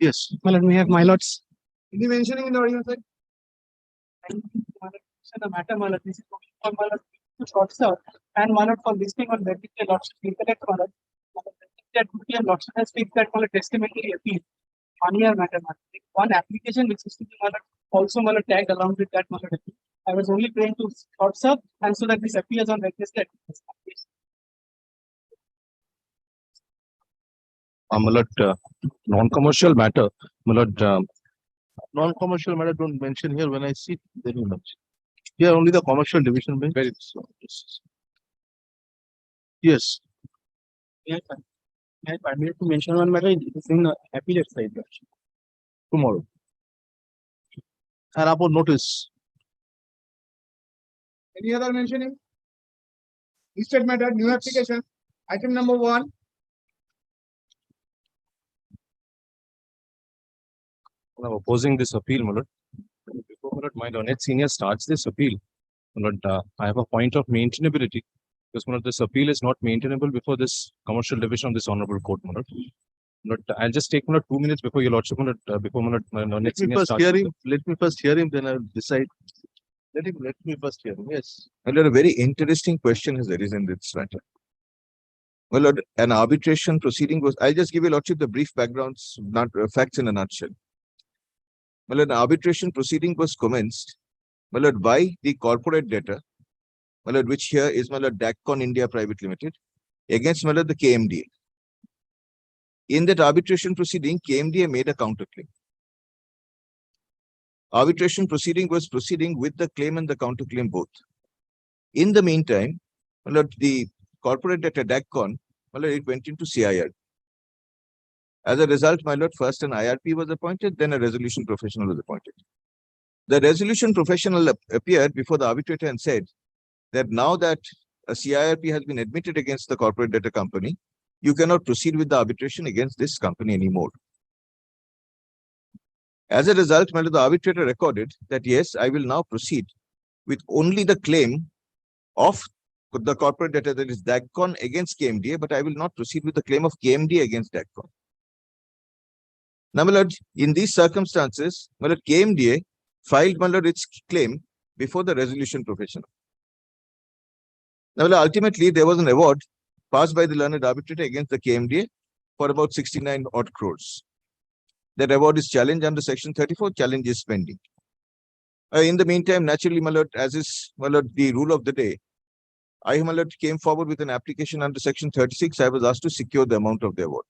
Yes. Well, let me have my lots. Any mentioning in the audience side? The matter mallet. This is for mallet to short serve and mallet for listing on vertical lots. Recollect mallet. That European lots has fixed that mallet testamentary appeal on your matter mallet. One application which is to be mallet also mallet tagged along with that mallet appeal. I was only trying to short serve and so that this appears on registered. Non-commercial matter. Non-commercial matter don't mention here. When I see, then you mention. Here only the commercial division bench. Very so. Yes. Yes, sir. I permitted to mention one matter. It is in the appellate side. Tomorrow. And about notice. Any other mentioning? Listed matter, new application, item number 1. I'm opposing this appeal, my lord. Before my learned senior starts this appeal, my lord, I have a point of maintainability because my lord, this appeal is not maintainable before this commercial division of this honorable court, my lord. But I'll just take 2 minutes before your lordship, before my learned senior starts. Let me first hear him, then I'll decide. Let me first hear him. Yes. Well, a very interesting question has arisen in this matter. Well, Lord, an arbitration proceeding was. I'll just give you, Lordship, the brief backgrounds, not facts in a nutshell. Well, an arbitration proceeding was commenced, well, Lord, by the corporate debtor, well, Lord, which here is, well, Lord, DACCON India Private Limited, against, well, Lord, the KMDA. In that arbitration proceeding, KMDA made a counterclaim. Arbitration proceeding was proceeding with the claim and the counterclaim both. In the meantime, well, Lord, the corporate debtor DACCON, well, Lord, it went into CIR. As a result, my lord, first an IRP was appointed, then a resolution professional was appointed. The resolution professional appeared before the arbitrator and said that now that a CIRP has been admitted against the corporate debtor company, you cannot proceed with the arbitration against this company anymore. As a result, my lord, the arbitrator recorded that yes, I will now proceed with only the claim of the corporate debtor, that is DACCON against KMDA, but I will not proceed with the claim of KMDA against DACCON. Now, my lord, in these circumstances, my lord, KMDA filed, my lord, its claim before the resolution professional. Now, my lord, ultimately, there was an award passed by the learned arbitrator against the KMDA for about 69 odd crores. That award is challenged under section 34, challenge is pending. In the meantime, naturally, my lord, as is, my lord, the rule of the day, I, my lord, came forward with an application under section 36. I was asked to secure the amount of the award.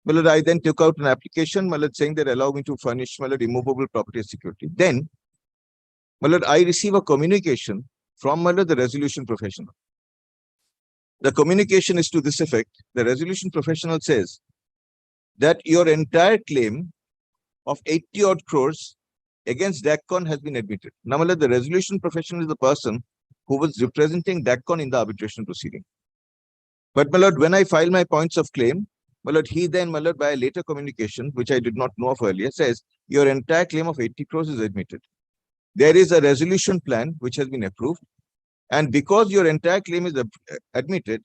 My lord, I then took out an application, my lord, saying that allow me to furnish, my lord, immovable property as security. Then, my lord, I receive a communication from, my lord, the resolution professional. The communication is to this effect. The resolution professional says that your entire claim of 80 odd crores against DACCON has been admitted. Now, my lord, the resolution professional is the person who was representing DACCON in the arbitration proceeding. But, my lord, when I file my points of claim, my lord, he then, my lord, by a later communication, which I did not know of earlier, says your entire claim of 80 crores is admitted. There is a resolution plan which has been approved. And because your entire claim is admitted,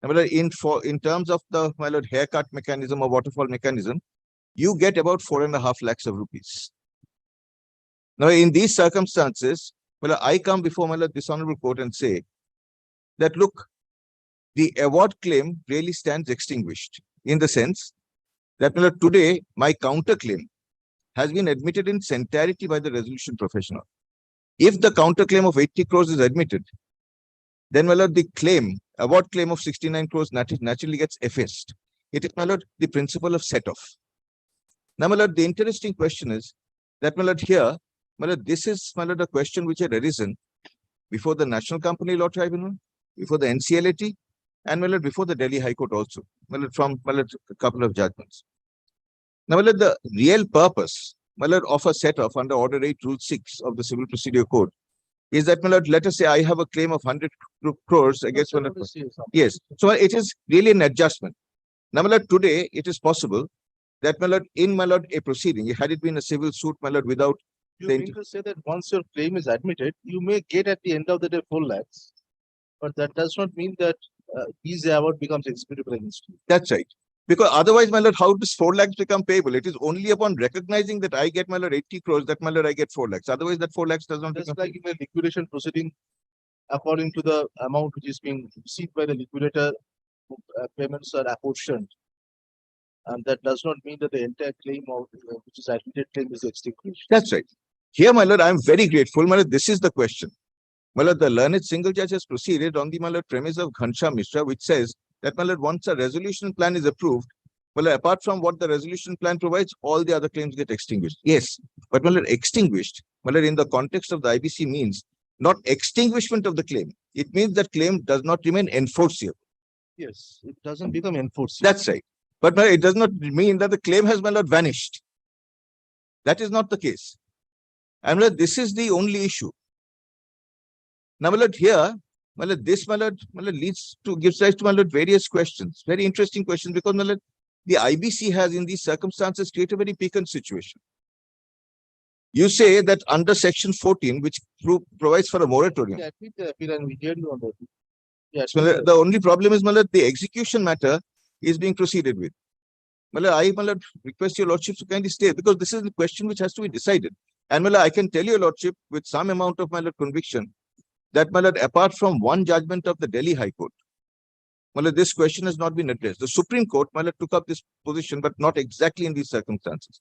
my lord, in terms of the, my lord, haircut mechanism or waterfall mechanism, you get about 4.5 lakhs of rupees. Now, in these circumstances, well, I come before, my lord, this honorable court and say that, look, the award claim really stands extinguished in the sense that, my lord, today my counterclaim has been admitted in its entirety by the resolution professional. If the counterclaim of 80 crores is admitted, then, my lord, the award claim of 69 crores naturally gets effaced. It is, my lord, the principle of set-off. Now, my lord, the interesting question is that, my lord, here, my lord, this is, my lord, a question which had arisen before the National Company Law Tribunal, before the NCLAT, and, my lord, before the Delhi High Court also, my lord, from, my lord, a couple of judgments. Now, my lord, the real purpose, my lord, of a set-off under Order 8, Rule 6 of the Civil Procedure Code is that, my lord, let us say I have a claim of 100 crores against one. Yes. So it is really an adjustment. Now, my lord, today it is possible that, my lord, in, my lord, a proceeding, had it been a civil suit, my lord, without You mean to say that once your claim is admitted, you may get at the end of the day 4 lakhs, but that does not mean that easy award becomes executable against you. That's right. Because otherwise, my lord, how does 4 lakhs become payable? It is only upon recognizing that I get, my lord, 80 crores that, my lord, I get 4 lakhs. Otherwise, that 4 lakhs does not Just become like in a liquidation proceeding, according to the amount which is being received by the liquidator, payments are apportioned. And that does not mean that the entire claim of which is admitted claim is extinguished. That's right. Here, my lord, I am very grateful. My lord, this is the question. My lord, the learned single judge has proceeded on the, my lord, premise of Ghanshyam Mishra, which says that, my lord, once a resolution plan is approved, well, apart from what the resolution plan provides, all the other claims get extinguished. Yes, but, my lord, extinguished, my lord, in the context of the IBC means not extinguishment of the claim. It means that claim does not remain enforceable. Yes, it doesn't become enforceable. That's right. But, my lord, it does not mean that the claim has, my lord, vanished. That is not the case. And, my lord, this is the only issue. Now, my lord, here, my lord, this, my lord, gives rise to, my lord, various questions, very interesting questions, because, my lord, the IBC has in these circumstances created a very piquant situation. You say that under section 14, which provides for a moratorium. Yeah, admit the appeal and we hear you on that. Yeah, So, my lord, the only problem is, my lord, the execution matter is being proceeded with. My lord, I, my lord, request your lordship to kindly stay, because this is the question which has to be decided. And, my lord, I can tell your lordship with some amount of, my lord, conviction that, my lord, apart from one judgment of the Delhi High Court, my lord, this question has not been addressed. The Supreme Court, my lord, took up this position, but not exactly in these circumstances.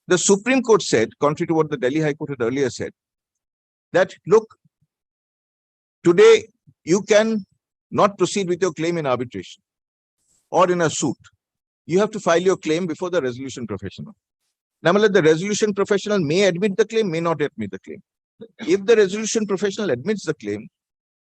The Supreme Court said, contrary to what the Delhi High Court had earlier said, that, look, today you can not proceed with your claim in arbitration or in a suit. You have to file your claim before the resolution professional. Now, my lord, the resolution professional may admit the claim, may not admit the claim. If the resolution professional admits the claim,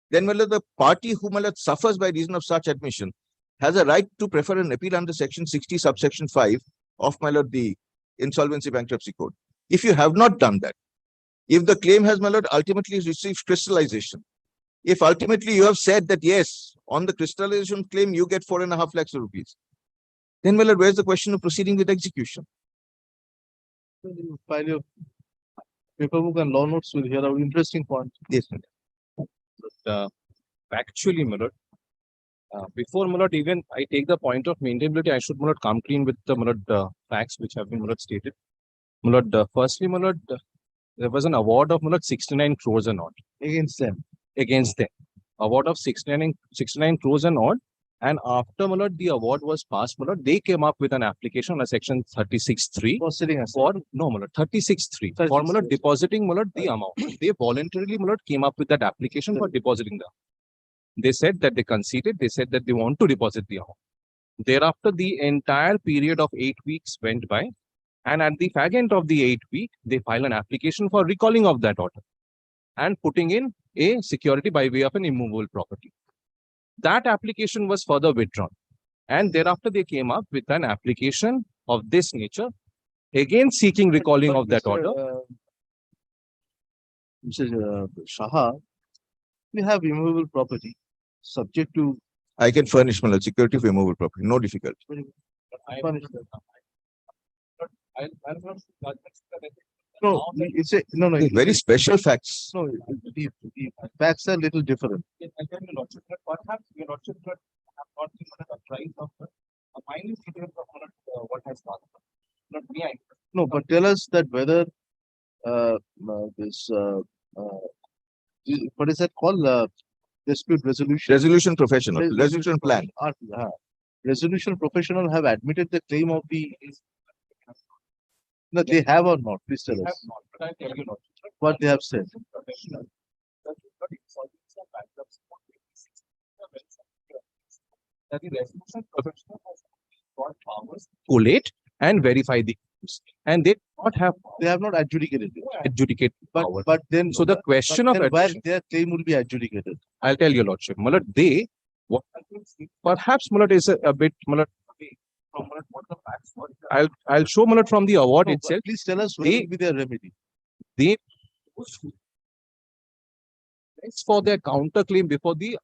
then, my lord, the party who, my lord, suffers by reason of such admission has a right to prefer an appeal under section 60, subsection 5 of, my lord, the Insolvency Bankruptcy Code. If you have not done that, if the claim has, my lord, ultimately received crystallization, if ultimately you have said that, yes, on the crystallization claim, you get 4.5 lakhs of rupees, then, my lord, where's the question of proceeding with execution? You file your paperwork and law notes will hear our interesting point. Yes, But, factually, my lord, Before Mulad, even I take the point of maintainability, I should Mulad come clean with the Mulad facts which have been Mulad stated. Mulad, firstly, Mulad, there was an award of Mulad 69 crores and odd Against them. against them. Award of 69 crores and odd. And after Mulad, the award was passed, Mulad, they came up with an application on a section 36(3) For sitting aside. for no Mulad 36(3) for 36(3). Mulad depositing Mulad the amount. They voluntarily Mulad came up with that application for depositing the. They said that they conceded. They said that they want to deposit the amount. Thereafter, the entire period of 8 weeks went by, and at the fag end of the 8th week, they filed an application for recalling of that order and putting in a security by way of an immovable property. That application was further withdrawn, and thereafter they came up with an application of this nature, again seeking recalling of that order. Mr. Shah, we have immovable property subject to I can furnish my security for immovable property, no difficulty. punishment. I'll not No, it's a, no, no. Very special facts. No, the facts are little different. Perhaps your lordship have not been apprised of a minor details of what has happened. Not me, No, but tell us that whether this what is that called? Dispute resolution. Resolution professional, resolution plan. Resolution professional have admitted the claim of the. No, they have or not. Please tell us But I tell you, lordship, what they have said. professional. That the resolution professional has got powers to collate and verify the claims, and they do not have They have not adjudicated it. adjudicate But power. but then So the question of then where admission, their claim will be adjudicated. I'll tell you, lordship, Mulad, they what perhaps Mulad is a bit Mulad away from Mulad what the facts were. I'll show Mulad from the award No, but itself. please tell us what They- will be their remedy. They it's for their counterclaim before the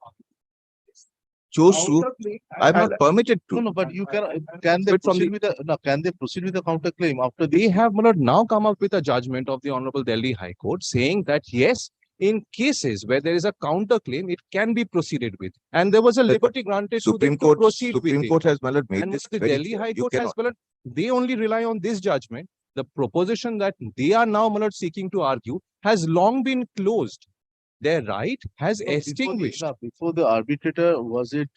Chose to, counterclaim. I'm not permitted No, to. no, but you can they But from proceed with the, no, can they proceed with the counterclaim after They this? have Mulad now come up with a judgment of the Honorable Delhi High Court saying that yes, in cases where there is a counterclaim, it can be proceeded with. And there was a But liberty granted to them Supreme to Court, proceed Supreme with Court it. has Malad made And this the very Delhi clear. High You Court has cannot. Mulad, they only rely on this judgment. The proposition that they are now Mulad seeking to argue has long been closed. Their right has No, extinguished. Before the arbitrator, was it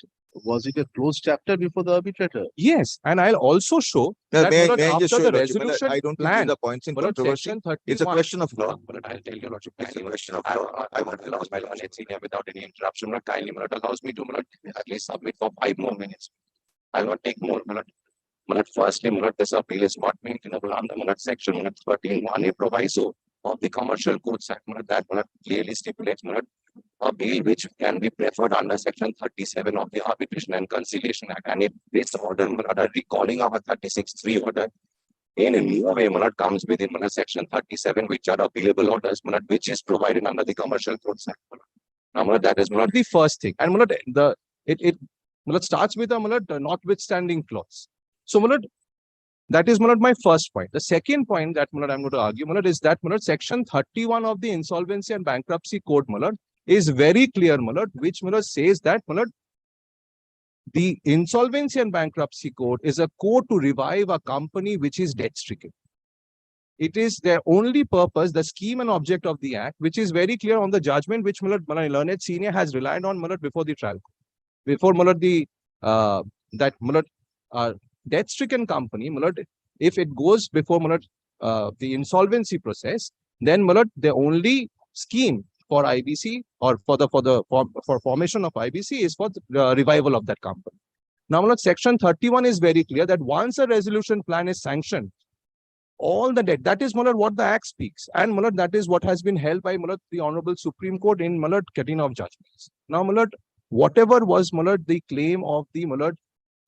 a closed chapter before the arbitrator? Yes, and I'll also show Now, that may I Mulad, just after show the you, Lordship, resolution I don't think plan, these are points in Mulad, controversy. section 31. It's a question of law. But I'll tell you, Lordship, it's a question of law. I want to lodge my learned senior without any interruption. But kindly, Mulad, allows me to Mulad, at least submit for 5 more minutes. I'll not take more, Mulad. Mulad, firstly, Mulad, this appeal is not maintainable under Mulad section Mulad 13(1) a proviso of the Commercial Codes Act. Mulad, that Mulad clearly stipulates Mulad a bail which can be preferred under section 37 of the Arbitration and Conciliation Act. And if this order, Mulad, a recalling of a 36(3) order, in no way Mulad comes within Mulad section 37, which are appealable orders, Mulad, which is provided under the Commercial Codes Act. Now, Mulad, that is Mulad the first thing. And Mulad, it Mulad starts with a Mulad notwithstanding clause. So Mulad, that is Mulad my first point. The second point that Mulad I'm going to argue, Mulad, is that Mulad section 31 of the Insolvency and Bankruptcy Code, Mulad, is very clear, Mulad, which Mulad says that Mulad, the Insolvency and Bankruptcy Code is a code to revive a company which is debt stricken. It is their only purpose, the scheme and object of the act, which is very clear on the judgment which Mulad learned senior has relied on Mulad before the trial. Before Mulad that Mulad debt stricken company, Mulad, if it goes before Mulad the insolvency process, then Mulad the only scheme for IBC or for formation of IBC is for the revival of that company. Now, Mulad, section 31 is very clear that once a resolution plan is sanctioned, all the debt, that is Mulad what the act speaks, and Mulad that is what has been held by Mulad the Honorable Supreme Court in Mulad Catena of Judgments. Now, Mulad, whatever was Mulad the claim of the Mulad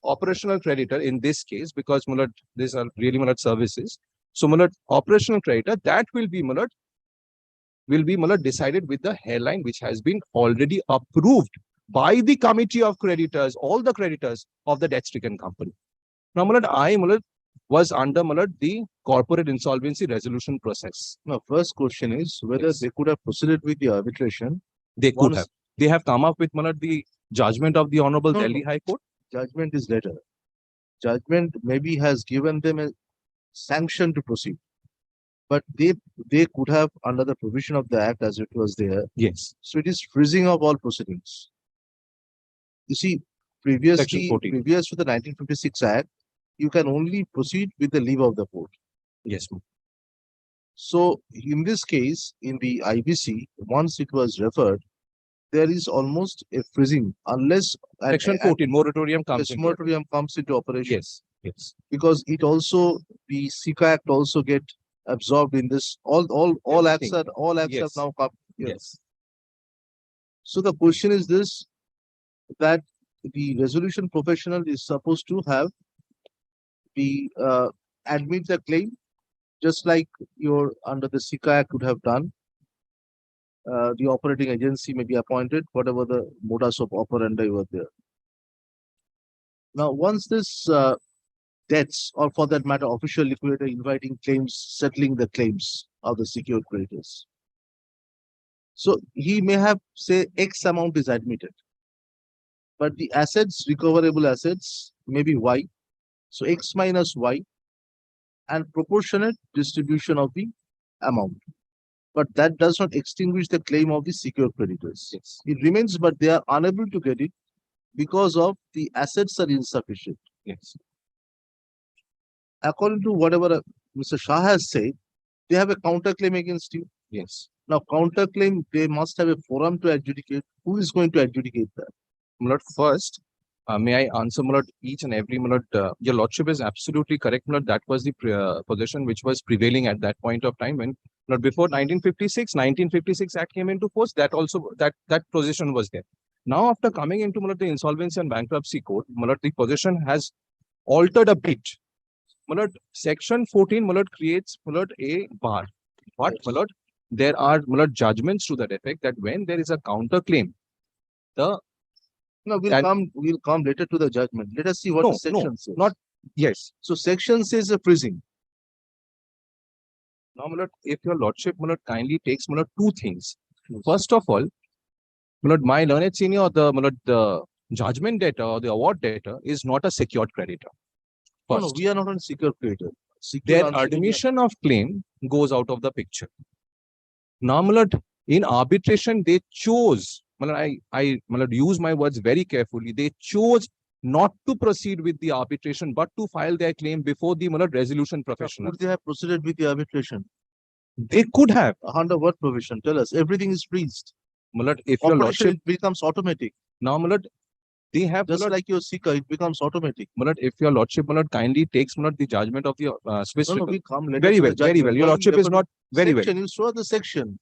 operational creditor in this case, because Mulad these are really Mulad services. So Mulad operational creditor, that will be Mulad decided with the hairline which has been already approved by the committee of creditors, all the creditors of the debt stricken company. Now, Mulad was under Mulad the corporate insolvency resolution process. Now, first question is whether Yes. they could have proceeded with the arbitration. They could Once- have. They have come up with Mulad the judgment of the Honorable No, Delhi no. High Court? Judgment is later. Judgment maybe has given them a sanction to proceed. But they could have, under the provision of the act as it was there, Yes. so it is freezing of all proceedings. You see, Section 14. previous to the 1956 Act, you can only proceed with the leave of the court. Yes. So in this case, in the IBC, once it was referred, there is almost a freezing unless Section 14 moratorium comes this into moratorium comes into operation. Yes. Yes. Because it also, the SICA Act also get absorbed in this. All acts Everything. are Yes. now come here. Yes. So the question is this, that the resolution professional is supposed to have the admit the claim, just like your under the SICA Act would have done. The operating agency may be appointed, whatever the modus of operandi were there. Now, once this debts, or for that matter, official liquidator inviting claims, settling the claims of the secured creditors. So he may have, say, X amount is admitted, but the assets, recoverable assets, may be Y. So X minus Y, and proportionate distribution of the amount. But that does not extinguish the claim of the secured creditors. Yes. It remains, but they are unable to get it because of the assets are insufficient. Yes. According to whatever Mr. Shah has said, they have a counterclaim against you. Yes. Now, counterclaim, they must have a forum to adjudicate. Who is going to adjudicate that? My lord, first, may I answer, my lord, each and every, my lord, your lordship is absolutely correct, my lord. That was the position which was prevailing at that point of time when, my lord, before 1956 Act came into force, that also, that position was there. Now, after coming into, my lord, the Insolvency and Bankruptcy Code, my lord, the position has altered a bit. My lord, Section 14, my lord, creates, my lord, a bar. But, my lord, there are, my lord, judgments to that effect that when there is a counterclaim, No, we'll come later to the judgment. Let us see what No, the section says. not- yes. So section says a freezing. Now, my lord, if your lordship, my lord, kindly takes, my lord, two things. First of all, my lord, my learned senior, my lord, the judgment debtor or the award debtor is not a secured creditor. No, First, we are not on secured creditor. their admission of claim goes out of the picture. Now, my lord, in arbitration, they chose, my lord, my lord, use my words very carefully. They chose not to proceed with the arbitration, but to file their claim before the, my lord, resolution professional. Could they have proceeded with the arbitration? They could have. Under what provision? Tell us. Everything is freezed. My lord, if your Operation, lordship, it becomes automatic. now, my lord, they have, my Just lord, like your SICA, it becomes automatic. my lord, if your lordship, my lord, kindly takes, my lord, the judgment of the Swiss. No, we come later. Very to the well, very judgment. well. Your Why lordship you is refer not to very well. section? You show the section.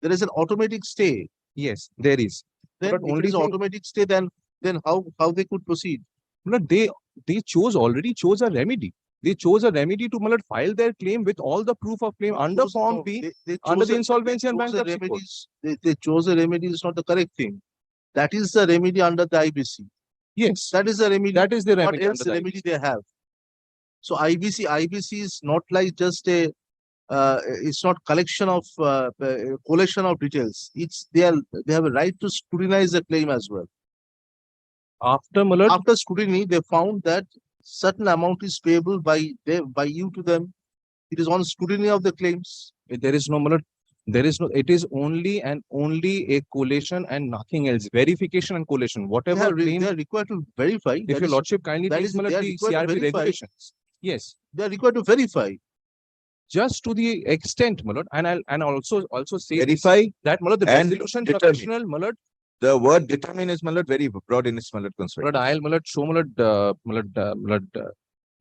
There is an automatic stay. Yes, there is. Then But if only it is thing- automatic stay, then how they could proceed? My lord, they already chose a remedy. They chose a remedy to, my lord, file their claim with all the proof of claim under Chose- Form no, B they under chose the a- Insolvency and they chose a Bankruptcy Code. remedies. They chose a remedy is not the correct thing. That is the remedy under the IBC. Yes, That is the remedy. that is the What remedy else under the remedy they have? So IBC is not like just a it's not collection of collection of details. They have a right to scrutinize the claim as well. After, my lord, After scrutiny, they found that certain amount is payable by you to them. It is on scrutiny of the claims. there is no, my lord, there is no, it is only and only a collation and nothing else. Verification and collation. They Whatever claim, are required to verify. if That your is, lordship kindly that takes, is- my lord, they are the required to CRP verify. regulations. Yes. they are required to verify. Just to the extent, my lord, and I'll also say this, Verify, that, my lord, the and resolution determine. professional, my lord, the word determine is, my lord, very broad in its, my lord, my construct. lord, I'll, my lord, show, my lord,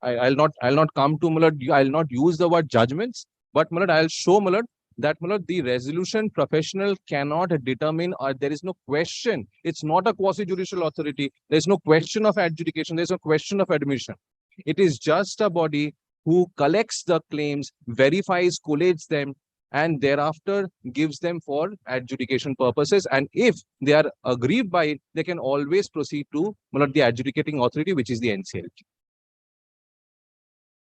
I'll not come to, my lord, I'll not use the word judgments, but, my lord, I'll show, my lord, that, my lord, the resolution professional cannot determine, or there is no question. It's not a quasi-judicial authority. There's no question of adjudication. There's no question of admission. It is just a body who collects the claims, verifies, collates them, and thereafter gives them for adjudication purposes. And if they are aggrieved by it, they can always proceed to, my lord, the adjudicating authority, which is the NCLT.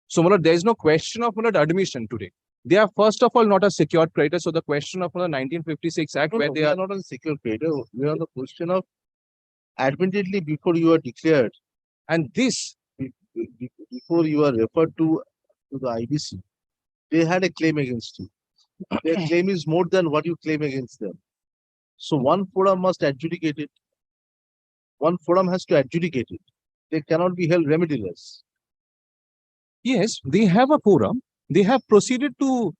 So, my lord, there is no question of, my lord, admission today. They are, first of all, not a secured creditor. So the question of the 1956 Act, No, where no, they we are, are not on secure creditor. We are on the question of admittedly before you are declared And this, before you are referred to the IBC, they had a claim against you. Their claim is more than what you claim against them. So one forum must adjudicate it. One forum has to adjudicate it. They cannot be held remediless. yes, they have a forum. They have proceeded to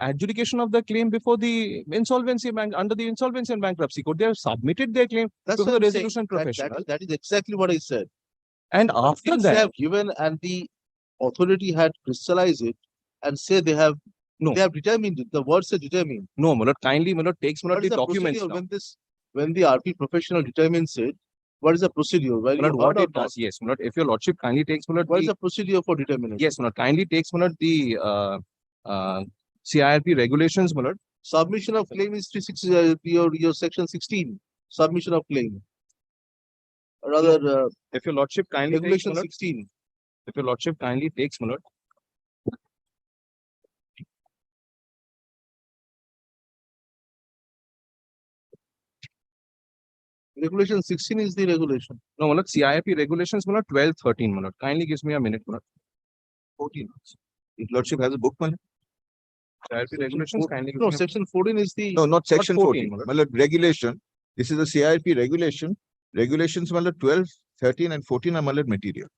adjudication of the claim before the insolvency bank under the insolvency and bankruptcy code. They have submitted their claim That's before what the I'm saying. resolution professional. That is exactly what I said. And after Since they that, have given and the authority had crystallized it and say they have No. they have determined it. The words are determined. no, Mulad, kindly Mulad takes Mulad What is the the documents procedure now. when the RP professional determines it? What is the procedure? Well, you Mulad, what heard or it not? does, yes, Mulad, if your lordship kindly takes Mulad What is the, the procedure for determining? yes, Mulad, kindly takes Mulad the CIRP regulations, Mulad. Submission of claim is 360 your section 16. Submission of claim. Rather If your lordship kindly takes regulation Mulad, 16. if your lordship kindly takes Mulad, Regulation 16 is the regulation. no, Mulad, CIRP regulations, Mulad, 12, 13, Mulad. Kindly gives me a minute, Mulad. 14. If lordship has a book, my lord. CIRP regulations, kindly give No, me a section 14 is the No, not section 14, 14. My lord, regulation. This is a CIRP regulation. Regulations, my lord, 12, 13 and 14 are my lord material.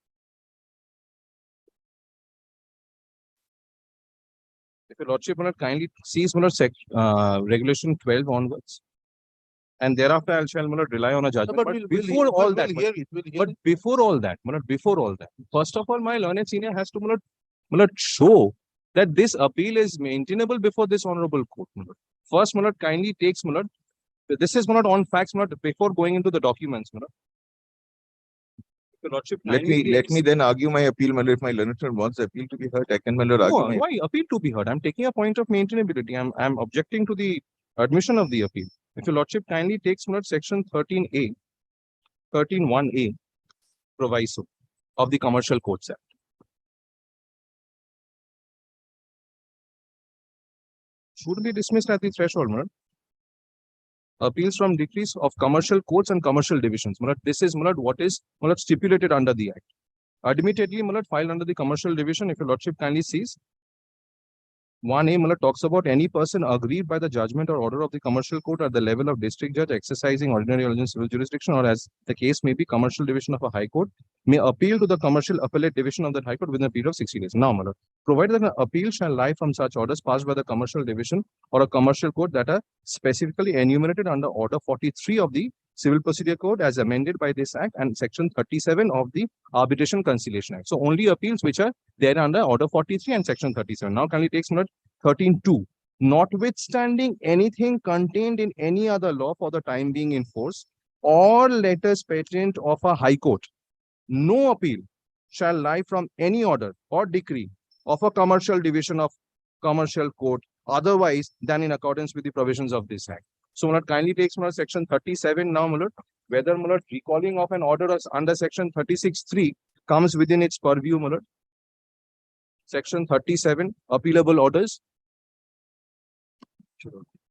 If your lordship Mulad kindly sees Mulad regulation 12 onwards. And thereafter I shall Mulad rely on a judgment. but But we'll before all that, hear it. We'll hear but it. before all that, Mulad, before all that, first of all, my learned senior has to Mulad show that this appeal is maintainable before this honorable court. Mulad. First, Mulad kindly takes Mulad. This is Mulad on facts, Mulad, before going into the documents, Mulad. Your lordship Let kindly me takes- then argue my appeal, my lord. If my learned friend wants the appeal to be heard, I can, my lord, argue No, my why appeal to be heard? I'm taking a point of maintainability. I'm objecting to the admission of the appeal. If your lordship kindly takes Mulad section 13A, 13(1)A proviso of the Commercial Courts Act. Should be dismissed at the threshold, Mulad. Appeals from decrees of commercial courts and commercial divisions. Mulad, this is Mulad what is Mulad stipulated under the Act. Admittedly, Mulad filed under the commercial division, if your lordship kindly sees. 1A Mulad talks about any person aggrieved by the judgment or order of the commercial court at the level of district judge exercising ordinary or civil jurisdiction, or as the case may be, commercial division of a high court, may appeal to the commercial appellate division of that high court within a period of 60 days. Now, Mulad, provided that an appeal shall lie from such orders passed by the commercial division or a commercial court that are specifically enumerated under Order 43 of the Civil Procedure Code as amended by this Act and Section 37 of the Arbitration Conciliation Act. So only appeals which are there under Order 43 and Section 37. Now kindly takes Mulad 13(2). Notwithstanding anything contained in any other law for the time being in force or letters patent of a high court, no appeal shall lie from any order or decree of a commercial division of commercial court otherwise than in accordance with the provisions of this Act. So Mulad kindly takes Mulad section 37 now, Mulad, whether Mulad recalling of an order under section 36(3) comes within its purview, Mulad. Section 37, appealable orders.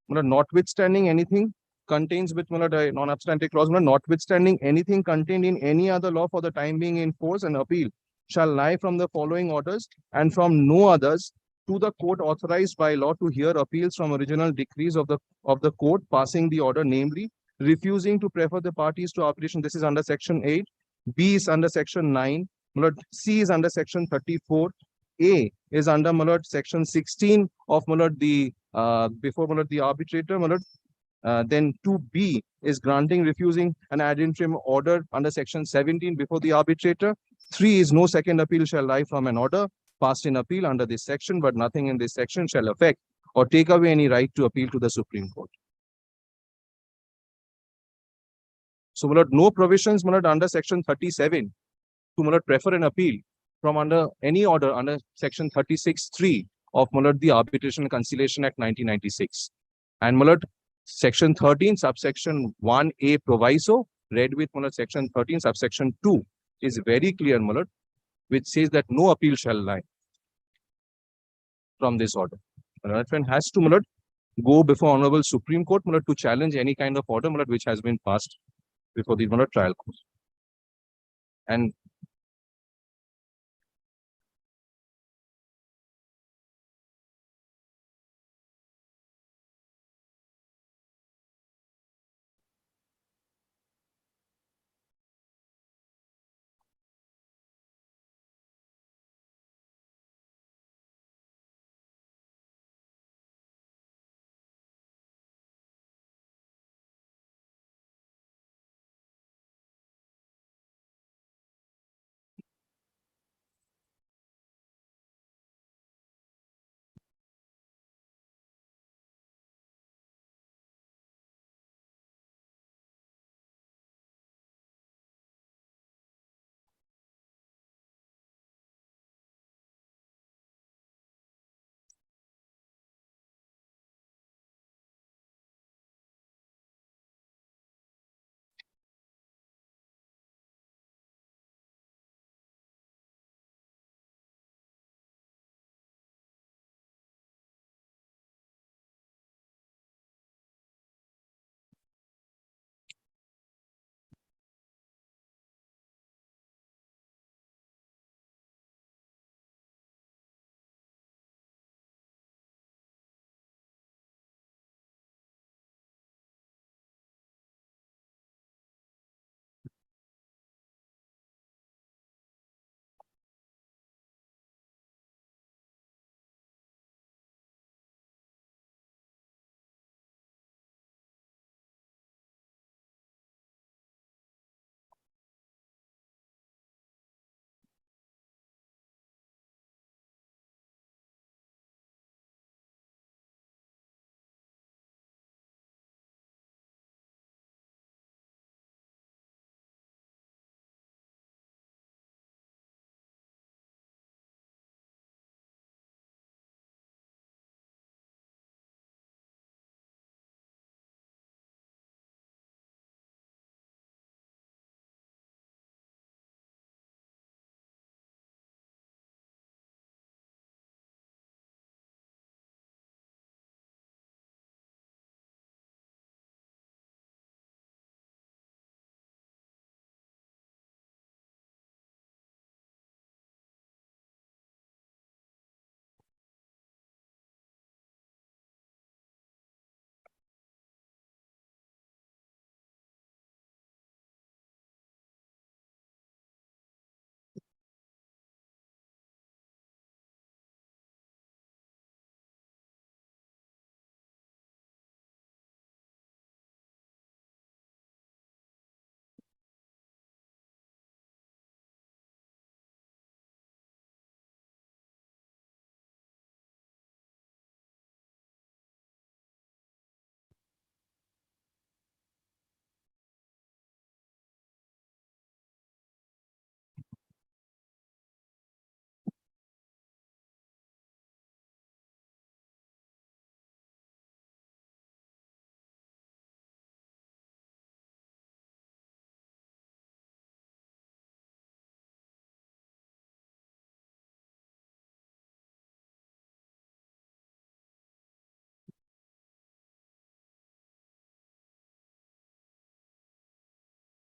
Mulad, notwithstanding anything contains with Mulad a non-abstante clause, Mulad, notwithstanding anything contained in any other law for the time being in force, and appeal shall lie from the following orders and from no others to the court authorized by law to hear appeals from original decrees of the court passing the order, namely refusing to prefer the parties to arbitration. This is under section 8. B is under section 9. Mulad, C is under section 34. A is under Mulad section 16 of Mulad the before Mulad the arbitrator, Mulad. Then 2B is granting, refusing an ad interim order under section 17 before the arbitrator. 3 is no second appeal shall lie from an order passed in appeal under this section, but nothing in this section shall affect or take away any right to appeal to the Supreme Court. So, Mulad, no provisions, Mulad, under section 37 to Mulad prefer an appeal from under any order under section 36(3) of Mulad the Arbitration and Conciliation Act 1996. And Mulad, section 13, subsection 1A proviso, read with Mulad section 13, subsection 2, is very clear, Mulad, which says that no appeal shall lie from this order. Mulad friend has to, Mulad, go before Honorable Supreme Court, Mulad, to challenge any kind of order, Mulad, which has been passed before the trial court. And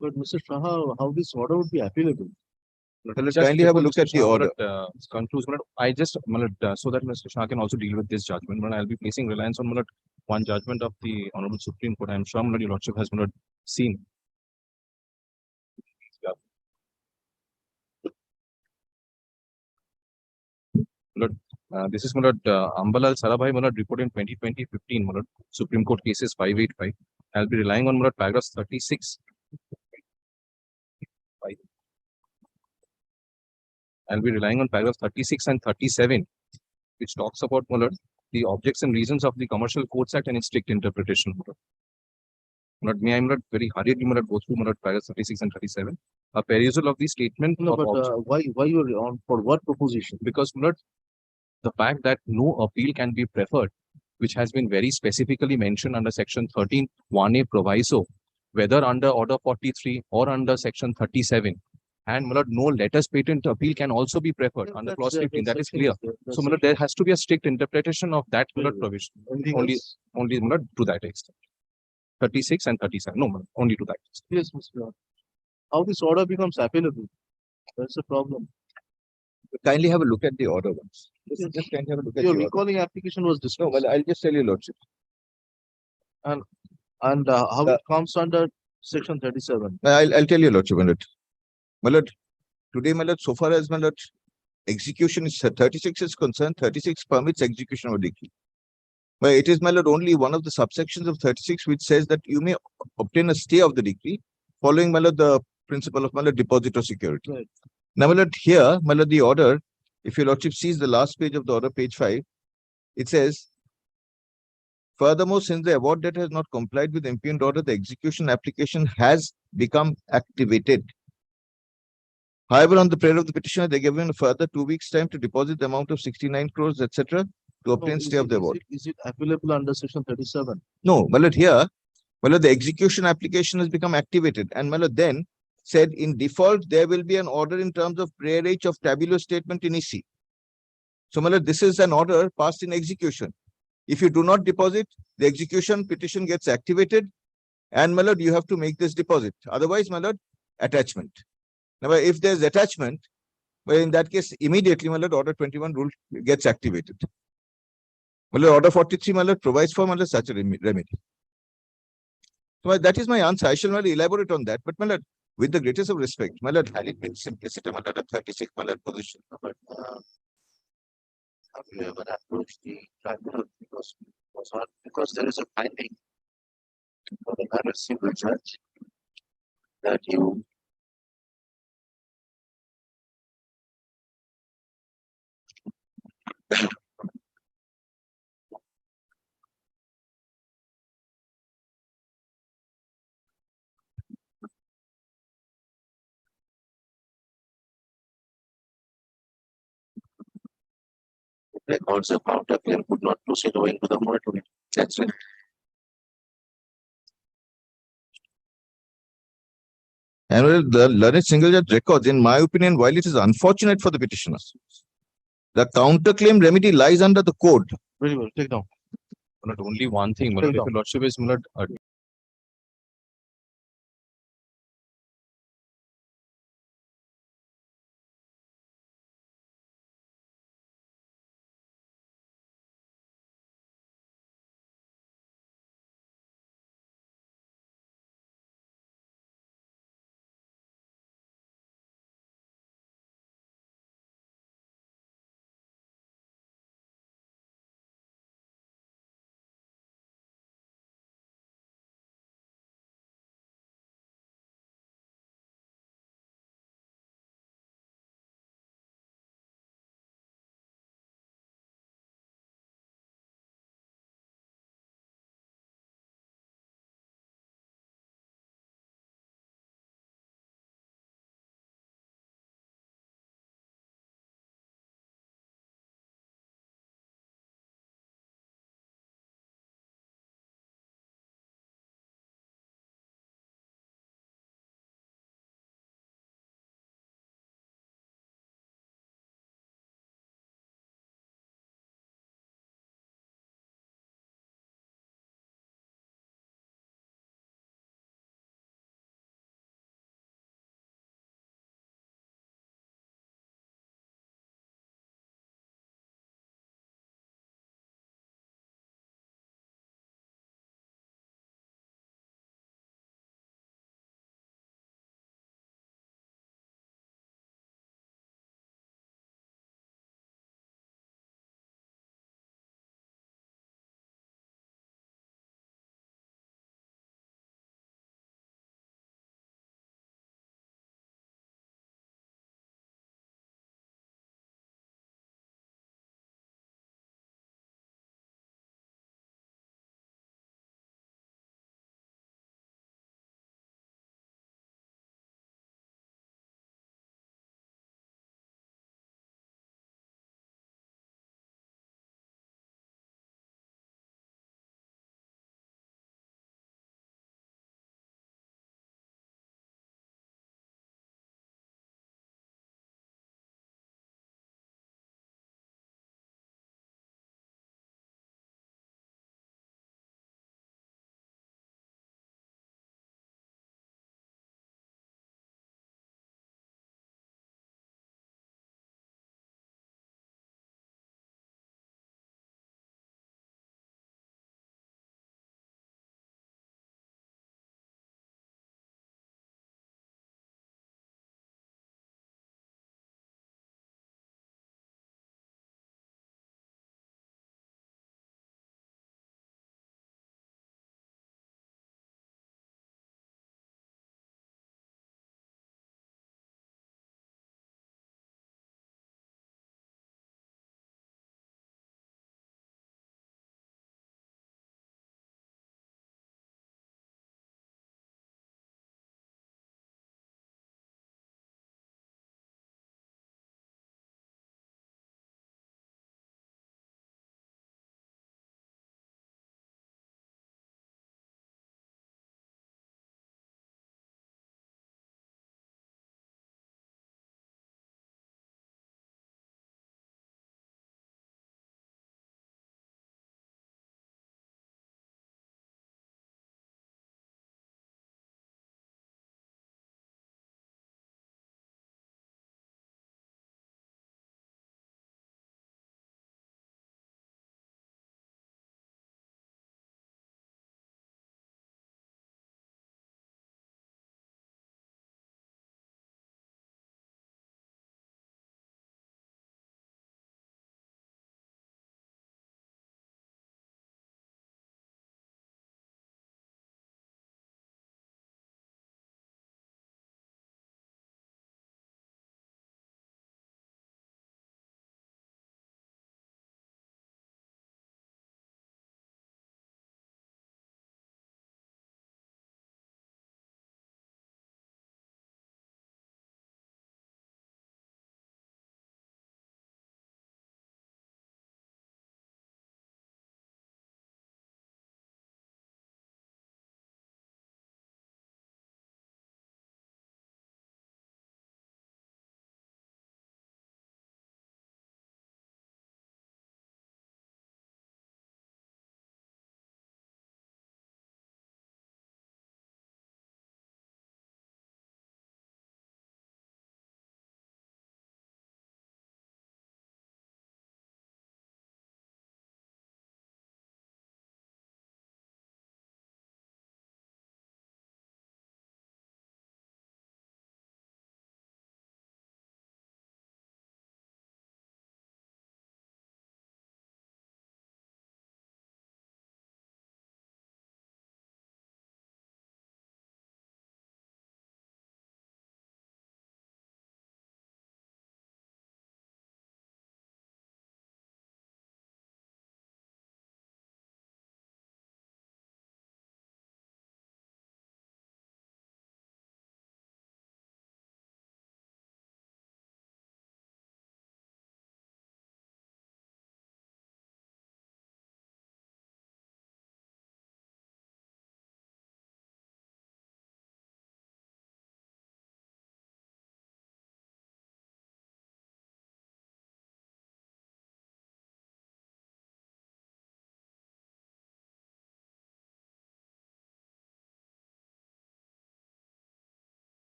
But Mr. Shah, how this order would be appealable? Let's kindly have a look at the order. Concludes, I just so that Mr. Shah can also deal with this judgment, I'll be placing reliance on one judgment of the Honorable Supreme Court. I'm sure your Lordship has seen. This is Hon'ble Sarabhai report in 2020-15 Supreme Court cases 585. I'll be relying on paragraphs 36. I'll be relying on paragraphs 36 and 37, which talks about the objects and reasons of the Commercial Codes Act and its strict interpretation. May I very hurriedly go through paragraphs 36 and 37. A perusal of the statement. No, but why you are on for what proposition? Because the fact that no appeal can be preferred, which has been very specifically mentioned under section 13(1)(a) proviso, whether under order 43 or under section 37, and no letters patent appeal can also be preferred under clause 15. That is clear. So there has to be a strict interpretation of that provision. Only to that extent. 36 and 37. No, only to that. Yes, Mr. Lord. How this order becomes appellable? That's the problem. Kindly have a look at the order once. Yes. Just kindly have a look at Your the order. recalling application was No, dismissed. well, I'll just tell you, Lordship. And how it comes under section 37. I'll tell you, Lordship, my lord, today, my lord, so far as my lord, execution is 36 is concerned, 36 permits execution of a decree. But it is, my lord, only one of the subsections of 36 which says that you may obtain a stay of the decree following, my lord, the principle of, my lord, deposit or security. Right. Now, my lord, here, my lord, the order, if your lordship sees the last page of the order, page 5, it says, furthermore, since the award date has not complied with the impugned order, the execution application has become activated. However, on the prayer of the petitioner, they given a further 2 weeks' time to deposit the amount of 69 crores, etc., to obtain No, stay of the award. Is it available under section 37? No, my lord, here, my lord, the execution application has become activated, and my lord, then said in default there will be an order in terms of praerage of tabular statement in EC. So, my lord, this is an order passed in execution. If you do not deposit, the execution petition gets activated, and my lord, you have to make this deposit. Otherwise, my lord, attachment. Now, if there's attachment, well, in that case, immediately, my lord, order 21 rule gets activated. My lord, order 43, my lord, provides for, my lord, such a remedy. So that is my answer. I shall not elaborate on that, but my lord, with the greatest of respect, my lord, had it been simplicity, my lord, a 36, my lord, position. But have you ever approached the tribunal because there is a finding for the matter single judge that you records a counterclaim could not proceed owing to the moratorium. That's it. And well, the learned single judge records, in my opinion, while it is unfortunate for the petitioners, the counterclaim remedy lies under the code. Very well. Take down. Not only one thing, my Take lord, if down. your lordship is, my lord,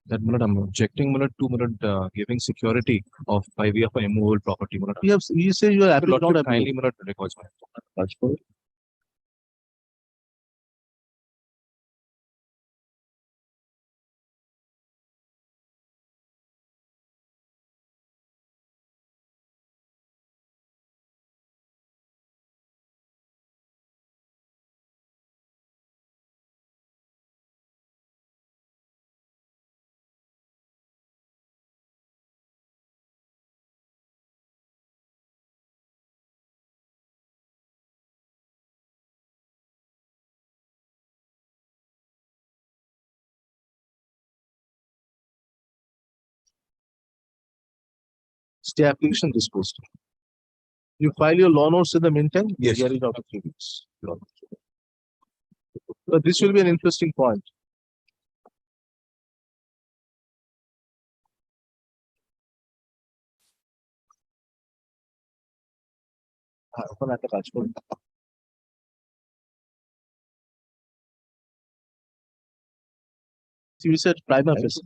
that my lord, I'm objecting my lord, to my lord, giving security of by way of a immovable property. My lord, You say you are my lord, not should kindly my lord, records my stay application disposed. You file your law notes in the meantime. Yes. Hear it after 3 weeks. But this will be an interesting point. এখন একটা কাজ করুন। You said prima facie.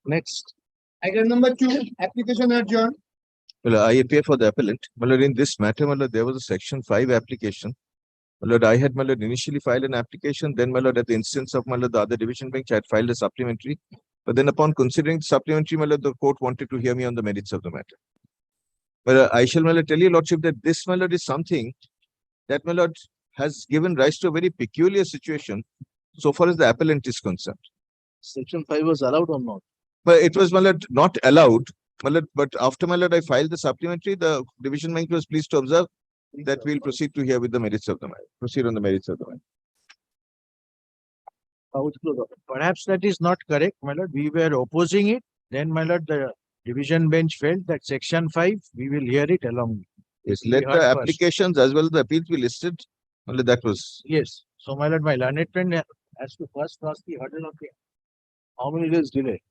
Next. Item number 2, application adjourned. Well, I appear for the appellant. My lord, in this matter, my lord, there was a section 5 application. My lord, I had my lord initially filed an application. Then my lord, at the instance of my lord, the other division bench, I had filed a supplementary. But then upon considering the supplementary, my lord, the court wanted to hear me on the merits of the matter. But I shall, my lord, tell your lordship that this, my lord, is something that, my lord, has given rise to a very peculiar situation so far as the appellant is concerned. Section 5 was allowed or not? But it was, my lord, not allowed. My lord, but after, my lord, I filed the supplementary, the division bench was pleased to observe that we'll proceed to hear with the merits of the matter. Proceed on the merits of the matter. Perhaps that is not correct, my lord. We were opposing it. Then, my lord, the division bench felt that section 5, we will hear it along. Yes, let heard the first. applications as well as the appeals be listed. Only that was. Yes. So, my lord, my learned friend has to first cross the hurdle of the. How many days delay?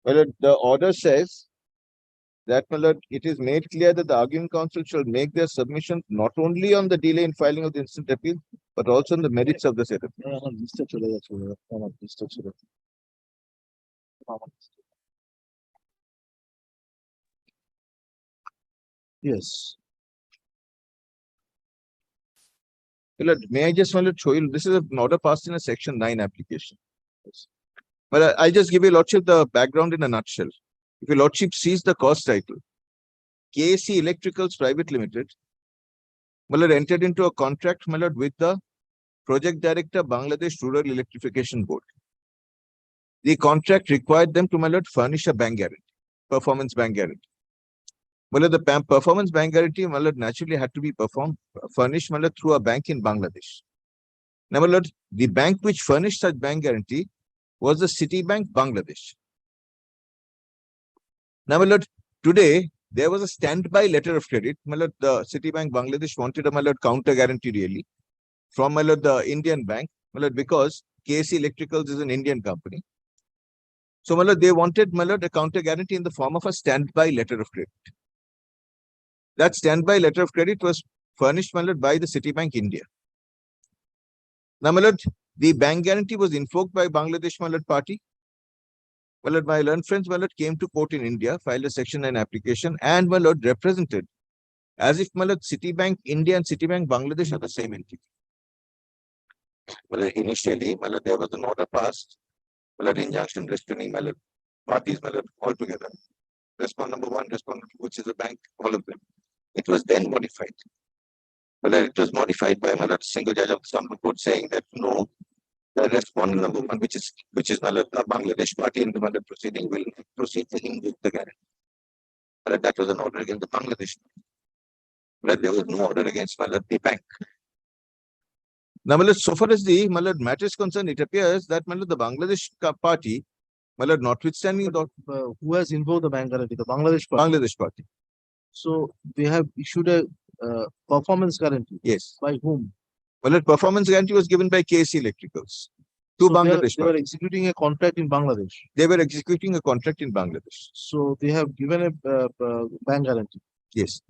Well, the order says that, my lord, it is made clear that the arguing counsel shall make their submission not only on the delay in filing of the instant appeal, but also on the merits of the said appeal. আমার লিস্টে চলে যাচ্ছে আমার লিস্টে ছিল yes. Well, lord, may I just want to show you, this is an order passed in a section 9 application. But I'll just give your lordship the background in a nutshell. If your lordship sees the cause title, KSE Electricals Private Limited, my lord, entered into a contract, my lord, with the Project Director, Bangladesh Rural Electrification Board. The contract required them to, my lord, furnish a bank guarantee, performance bank guarantee. My lord, the performance bank guarantee, my lord, naturally had to be furnished, my lord, through a bank in Bangladesh. Now, my lord, the bank which furnished such bank guarantee was the Citibank, Bangladesh. Now, my lord, today there was a standby letter of credit. My lord, the Citibank, Bangladesh wanted a, my lord, counter guarantee really from, my lord, the Indian bank, my lord, because KSE Electricals is an Indian company. So, my lord, they wanted, my lord, a counter guarantee in the form of a standby letter of credit. That standby letter of credit was furnished, my lord, by the Citibank India. Now, my lord, the bank guarantee was invoked by Bangladesh, my lord, party. My lord, my learned friends, my lord, came to court in India, filed a Section 9 application, and my lord, represented as if, my lord, Citibank India and Citibank Bangladesh are the same entity. Well, initially, my lord, there was an order passed, my lord, injunction restraining, my lord, parties, my lord, all together. Respond number 1, respond number 2, which is the bank, all of them. It was then modified. Well, it was modified by, my lord, single judge of the Supreme Court saying that no, the respondent number 1, which is my lord, the Bangladesh party in the matter proceeding, will proceed to invoke the guarantee. But that was an order against the Bangladesh. But there was no order against, my lord, the bank. Now, my lord, so far as the, my lord, matter is concerned, it appears that, my lord, the Bangladesh party, my lord, notwithstanding the Who has invoked the bank guarantee? The Bangladesh party. Bangladesh party. So they have issued a performance guarantee. Yes. By whom? Well, the performance guarantee was given by KSE Electricals to So Bangladesh they were party. executing a contract in Bangladesh. They were executing a contract in Bangladesh. So they have given a bank guarantee. Yes.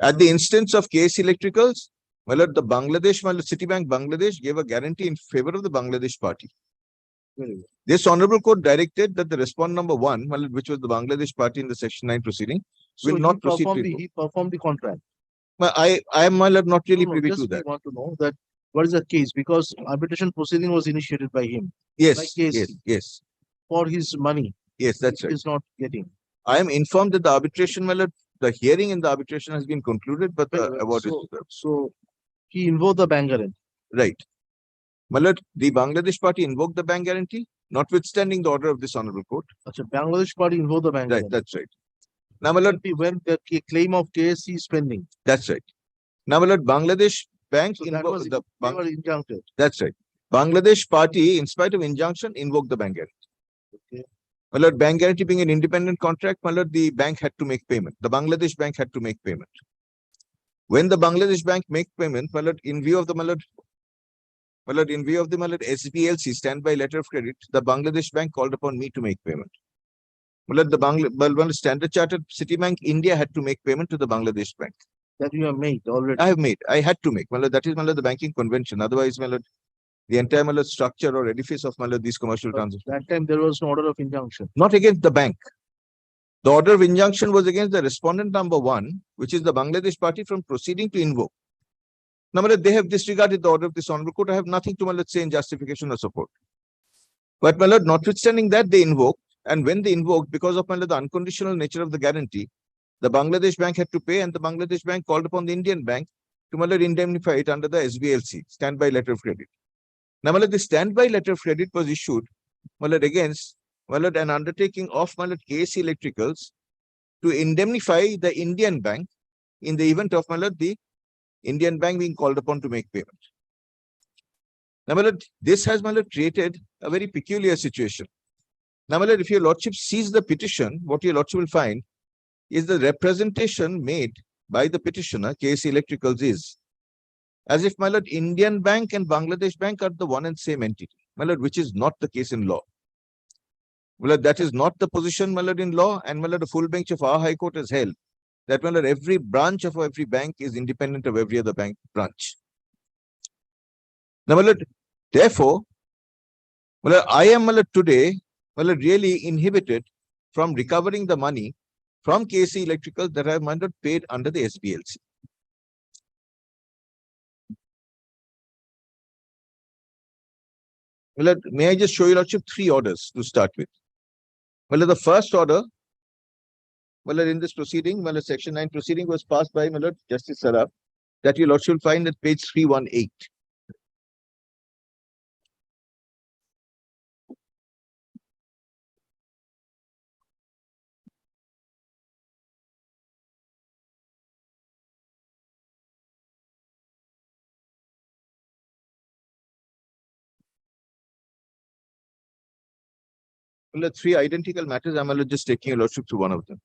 At the instance of KSE Electricals, well, the Bangladesh, well, Citibank Bangladesh gave a guarantee in favor of the Bangladesh party. Very well. This honorable court directed that the respondent number 1, well, which was the Bangladesh party in the Section 9 proceeding, So will not proceed to he performed the contract. Well, I am, my lord, not really privy to Just we that. want to know that what is the case, because arbitration proceeding was initiated by him Yes, like KSE. yes, for his money. yes, that's He right. is not getting. I am informed that the arbitration, my lord, the hearing in the arbitration has been concluded, but the award is So he invoked the bank guarantee. right. My lord, the Bangladesh party invoked the bank guarantee, notwithstanding the order of this honorable court. Achha, Bangladesh party invoked the bank Right, guarantee. that's right. Now, my lord, When the claim of KSE is pending. that's right. Now, my lord, Bangladesh bank So that was invoked they were injuncted. That's right. Bangladesh party, in spite of injunction, invoked the bank guarantee. Okay. My lord, bank guarantee being an independent contract, my lord, the bank had to make payment. The Bangladesh bank had to make payment. When the Bangladesh bank make payment, my lord, in view of the SBLC, standby letter of credit, the Bangladesh bank called upon me to make payment. My lord, the Standard Chartered Citibank India had to make payment to the Bangladesh bank. That you have made already. I have made. I had to make. My lord, that is, my lord, the banking convention. Otherwise, my lord, the entire, my lord, structure or edifice of, my lord, these commercial But transactions. that time there was no order of injunction. Not against the bank. The order of injunction was against the respondent number 1, which is the Bangladesh party, from proceeding to invoke. Now, my lord, they have disregarded the order of this honorable court. I have nothing to, my lord, say in justification or support. But, my lord, notwithstanding that, they invoked, and when they invoked, because of, my lord, the unconditional nature of the guarantee, the Bangladesh bank had to pay, and the Bangladesh bank called upon the Indian bank to, my lord, indemnify it under the SBLC, standby letter of credit. Now, my lord, the standby letter of credit was issued, my lord, against, my lord, an undertaking of, my lord, KSE Electricals to indemnify the Indian bank in the event of, my lord, the Indian bank being called upon to make payment. Now, my lord, this has, my lord, created a very peculiar situation. Now, my lord, if your lordship sees the petition, what your lordship will find is the representation made by the petitioner, KSE Electricals, is as if, my lord, Indian bank and Bangladesh bank are the one and same entity, my lord, which is not the case in law. My lord, that is not the position, my lord, in law, and, my lord, the full bench of our High Court has held that, my lord, every branch of every bank is independent of every other bank branch. Now, my lord, therefore, my lord, I am, my lord, today, my lord, really inhibited from recovering the money from KSE Electricals that I have, my lord, paid under the SBLC. Well, may I just show you, lordship, 3 orders to start with. Well, the first order well, in this proceeding, well, section 9 proceeding was passed by Justice Saraf, that your lordship will find at page 318. Well, the three identical matters. I'm just taking your lordship through one of them.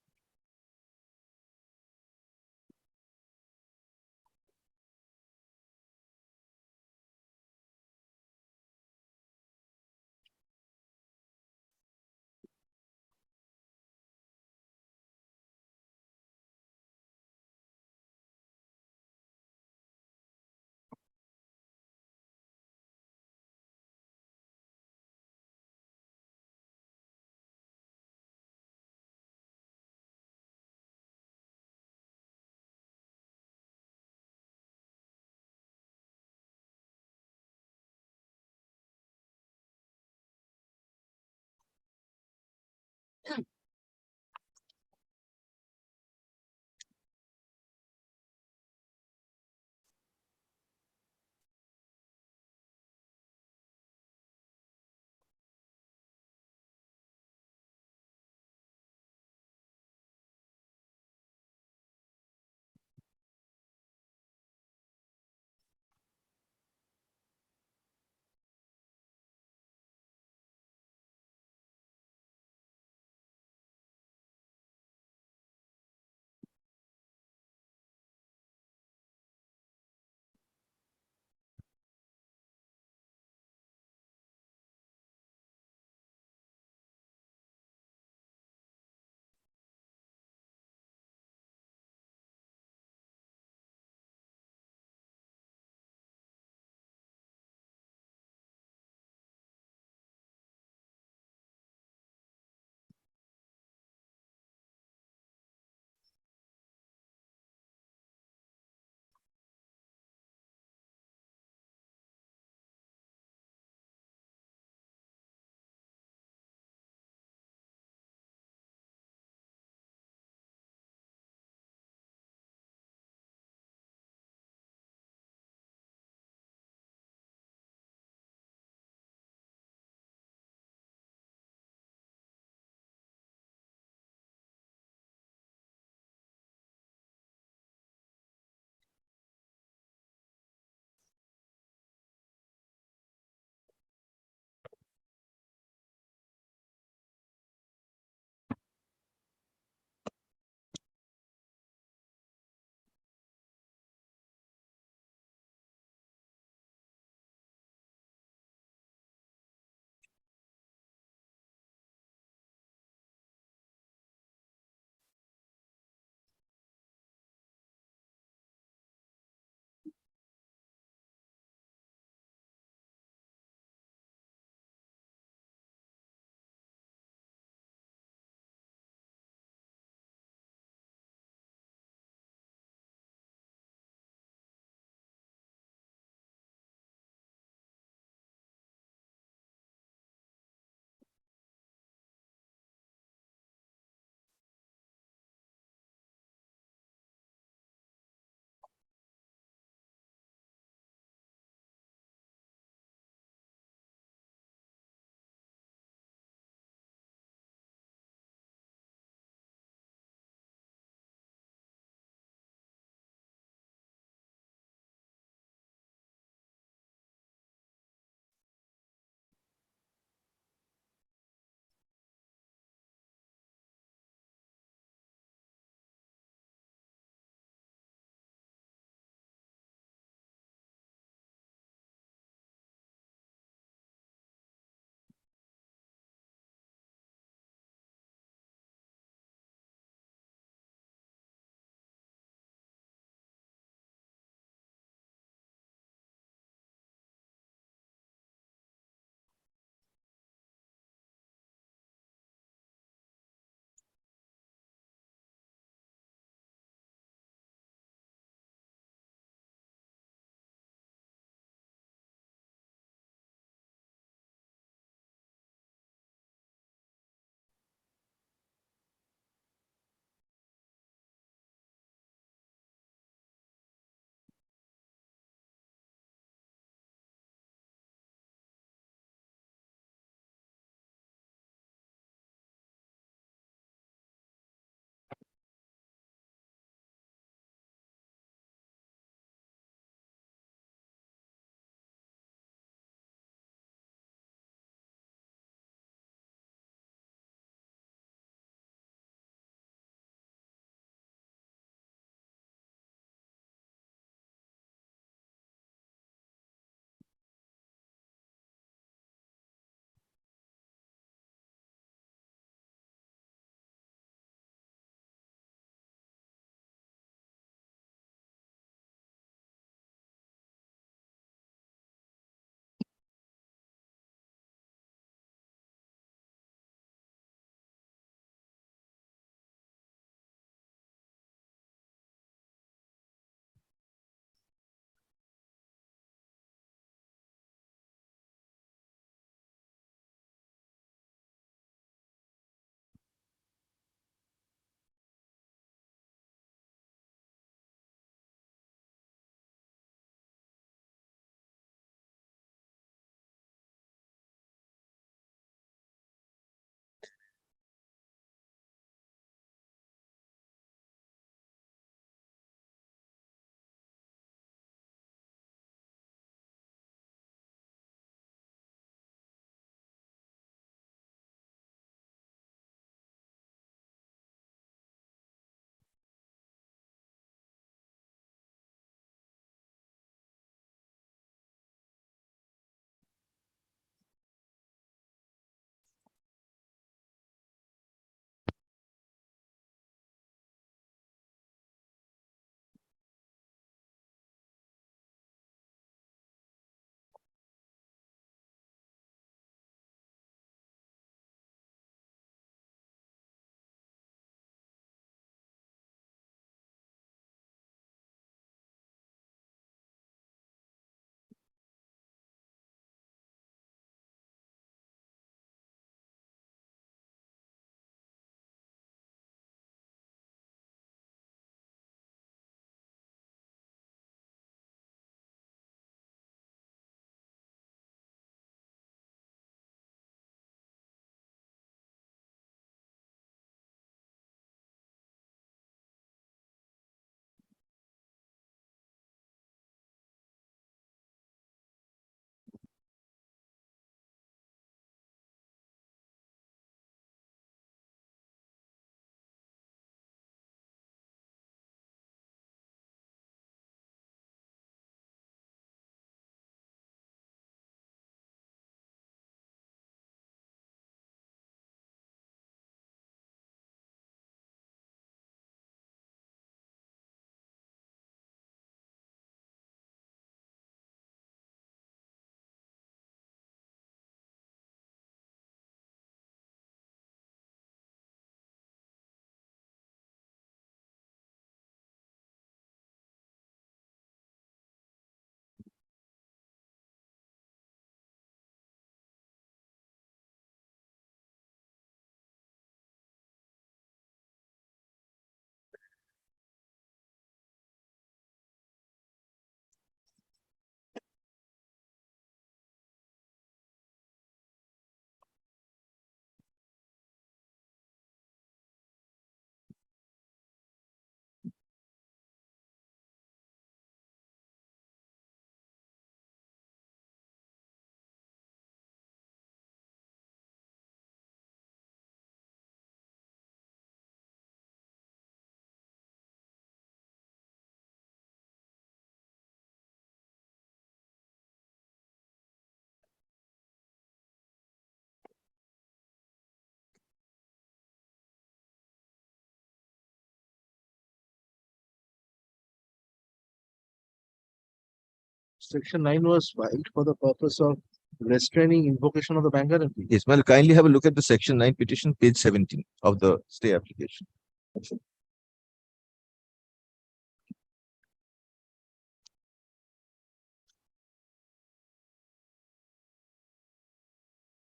Section 9 was filed for the purpose of restraining invocation of the bank guarantee. Yes, well, kindly have a look at the section 9 petition, page 17 of the stay application.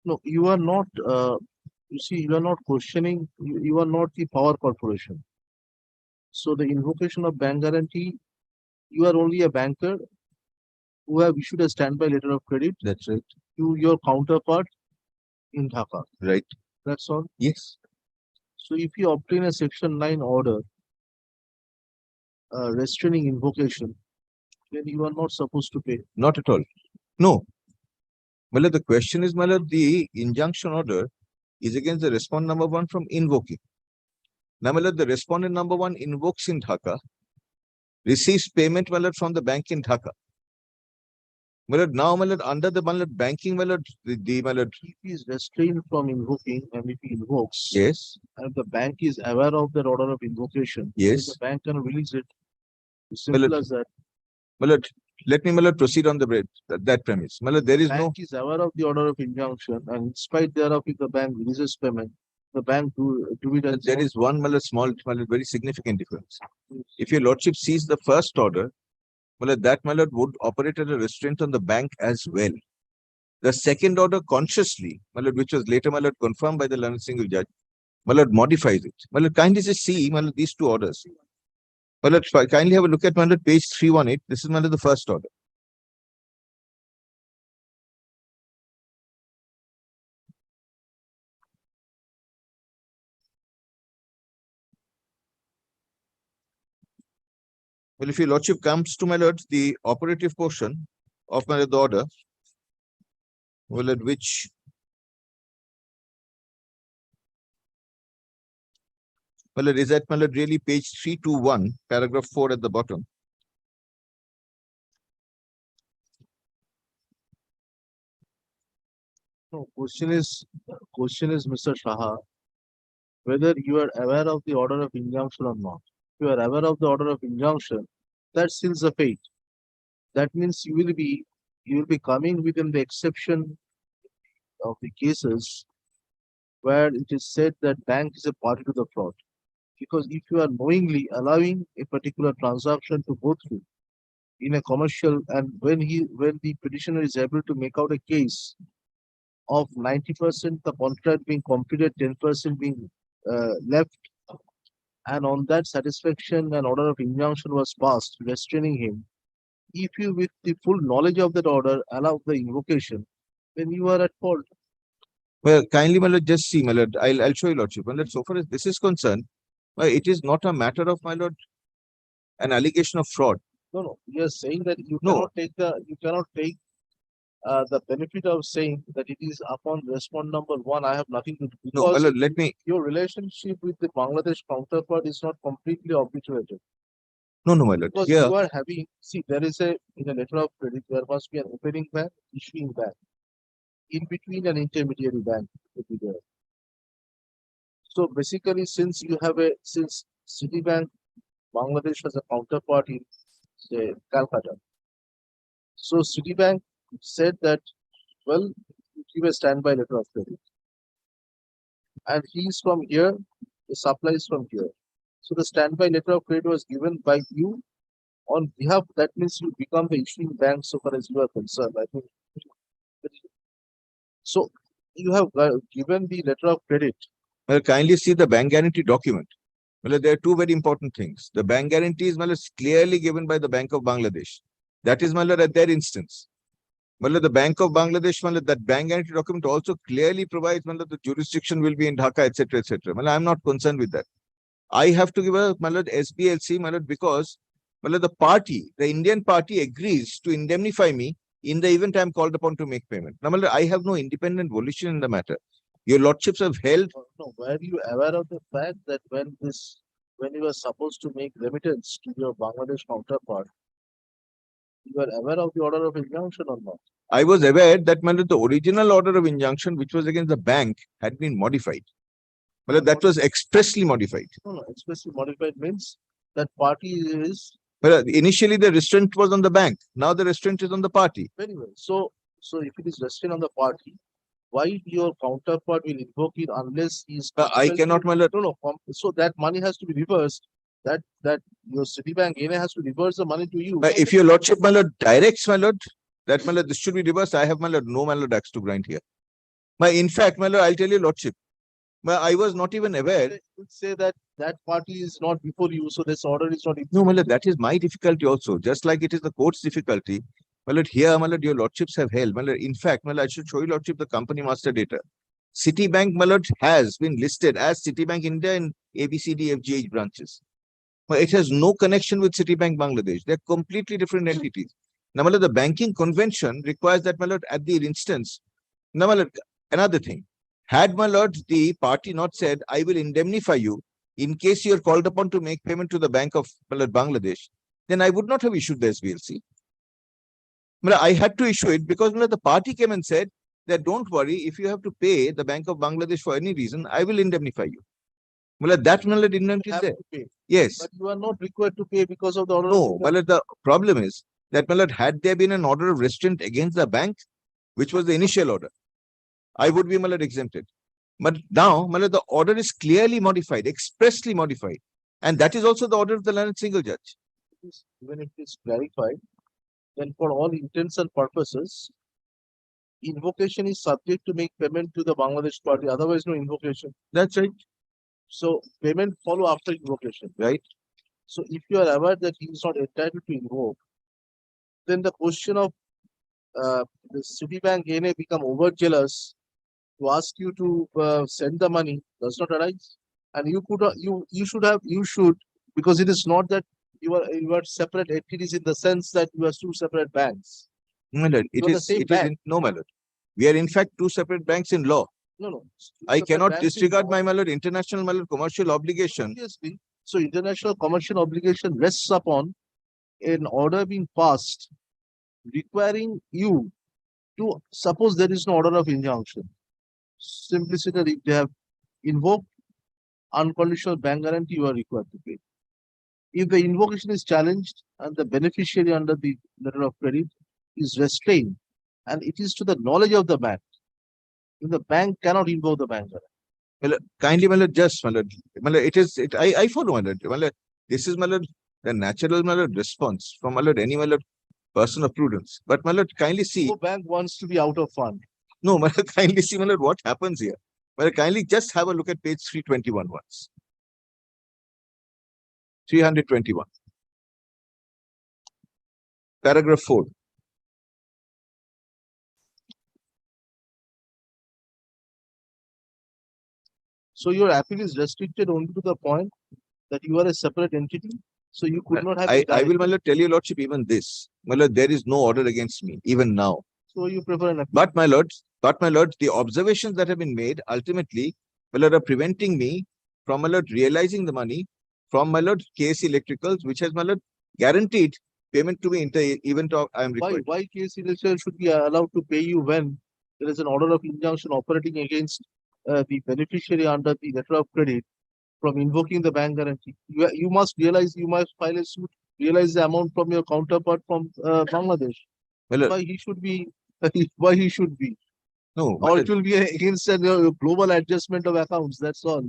No, you are not, you see, you are not questioning, you are not the power corporation. So the invocation of bank guarantee, you are only a banker who have issued a standby letter of credit That's right. to your counterpart in Dhaka. Right. That's all. Yes. So if you obtain a Section 9 order restraining invocation, then you are not supposed to pay. Not at all. No. Well, the question is, well, the injunction order is against the respondent number 1 from invoking. Now, well, the respondent number 1 invokes in Dhaka, receives payment from the bank in Dhaka. Well, now, well, under the banking, well, If he is restrained from invoking and if he invokes, yes, and the bank is aware of that order of invocation, then yes. the bank can release it. Simple as that. Well, let me proceed on that premise. Well, there is no. Bank is aware of the order of injunction, and in spite thereof, if the bank releases payment, the bank do it as There is one small, very significant difference. If your lordship sees the first order, well, that would operate as a restraint on the bank as well. The second order consciously, which was later confirmed by the learned single judge, modifies it. Kindly just see these two orders. Kindly have a look at page 318. This is the first order. Well, if your lordship comes to the operative portion of the order, well, at which it is at really page 321, paragraph 4 at the bottom. No, question is, Mr. Shah, whether you are aware of the order of injunction or not. If you are aware of the order of injunction, that seals the fate. That means you will be coming within the exception of the cases where it is said that bank is a party to the fraud. Because if you are knowingly allowing a particular transaction to go through in a commercial, and when the petitioner is able to make out a case of 90% the contract being completed, 10% being left, and on that satisfaction an order of injunction was passed restraining him. If you, with the full knowledge of that order, allow the invocation, then you are at fault. Well, kindly just see, I'll show you, lordship. So far as this is concerned, it is not a matter of an allegation of fraud. No, you are saying that you No. cannot take the benefit of saying that it is upon respondent number 1. I have nothing to do. No, Because let me. your relationship with the Bangladesh counterpart is not completely obliterated. No, my lord. Because Yeah. you are having, see, there is in a letter of credit, there must be an opening bank, issuing bank. In between, an intermediary bank would be there. So basically, since Citibank, Bangladesh has a counterpart in, say, Calcutta. So Citibank said that, well, you give a standby letter of credit. And he is from here, the supply is from here. So the standby letter of credit was given by you on behalf, that means you become the issuing bank so far as you are concerned. I think. So you have given the letter of credit. Well, kindly see the bank guarantee document. Well, there are two very important things. The bank guarantee is clearly given by the Bank of Bangladesh. That is at their instance. The Bank of Bangladesh, that bank guarantee document also clearly provides the jurisdiction will be in Dhaka, etc., etc. I'm not concerned with that. I have to give a SBLC because the party, the Indian party, agrees to indemnify me in the event I am called upon to make payment. Now, I have no independent volition in the matter. Your lordships have held. No, were you aware of the fact that when you were supposed to make remittance to your Bangladesh counterpart, you were aware of the order of injunction or not? I was aware that the original order of injunction, which was against the bank, had been modified. That was expressly modified. No, expressly modified means that party is Well, initially the restraint was on the bank. Now the restraint is on the party. Very well. So if it is resting on the party, why your counterpart will invoke it unless he is I compelled cannot, to- my lord. No, so that money has to be reversed. That your Citibank NA has to reverse the money to you. But if your lordship, my lord, directs, my lord, that, my lord, this should be reversed, I have, my lord, no, my lord, axe to grind here. In fact, my lord, I'll tell you, lordship, I was not even aware. They would say that that party is not before you, so this order is not. No, my lord, that is my difficulty also, just like it is the court's difficulty. My lord, here, my lord, your lordships have held. My lord, in fact, my lord, I should show you, lordship, the company master data. Citibank, my lord, has been listed as Citibank India in ABCD FGH branches. It has no connection with Citibank Bangladesh. They're completely different entities. Now, my lord, the banking convention requires that, my lord, at the instance. Now, my lord, another thing. Had, my lord, the party not said, I will indemnify you in case you are called upon to make payment to the Bank of, my lord, Bangladesh, then I would not have issued the SBLC. My lord, I had to issue it because, my lord, the party came and said that don't worry, if you have to pay the Bank of Bangladesh for any reason, I will indemnify you. My lord, that, my lord, indemnity is Have there. to pay. Yes. But you are not required to pay because of the order. No, my lord, the problem is that, my lord, had there been an order of restraint against the bank, which was the initial order, I would be, my lord, exempted. But now, my lord, the order is clearly modified, expressly modified. And that is also the order of the learned single judge. Even if it is clarified, then for all intents and purposes, invocation is subject to make payment to the Bangladesh party. Otherwise, no invocation. That's right. So payment follow after invocation. Right. So if you are aware that he is not entitled to invoke, then the question of the Citibank NA become overzealous to ask you to send the money does not arise. And you could you should, because it is not that you are separate entities in the sense that you are two separate banks. My lord, You are the same bank. no, my lord. We are in fact two separate banks in law. No. Two I separate cannot banks in disregard law. my lord, international, my lord, commercial obligation. Obviously, so international commercial obligation rests upon an order being passed requiring you to suppose there is no order of injunction. Simplicity, they have invoked unconditional bank guarantee, you are required to pay. If the invocation is challenged and the beneficiary under the letter of credit is restrained, and it is to the knowledge of the bank, if the bank cannot invoke the bank guarantee. Well, kindly, my lord, just, my lord, I follow, my lord. My lord, this is, my lord, the natural, my lord, response from, my lord, any, my lord, person of prudence. But, my lord, kindly see. No bank wants to be out of fund. No, my lord, kindly see, my lord, what happens here. My lord, kindly just have a look at page 321 once. 321. Paragraph 4. So your appeal is restricted only to the point that you are a separate entity. So you could not have. I will, my lord, tell you, lordship, even this. My lord, there is no order against me, even now. So you prefer an appeal. But, my lord, the observations that have been made ultimately, my lord, are preventing me from, my lord, realizing the money from, my lord, KSE Electricals, which has, my lord, guaranteed payment to me in the event of I am required. Why KSE Electricals should be allowed to pay you when there is an order of injunction operating against the beneficiary under the letter of credit from invoking the bank guarantee? You must realize, you must file a suit, realize the amount from your counterpart from Bangladesh. Well, Why he should be, why he should be. no, Or it will be against a global adjustment of accounts, that's all.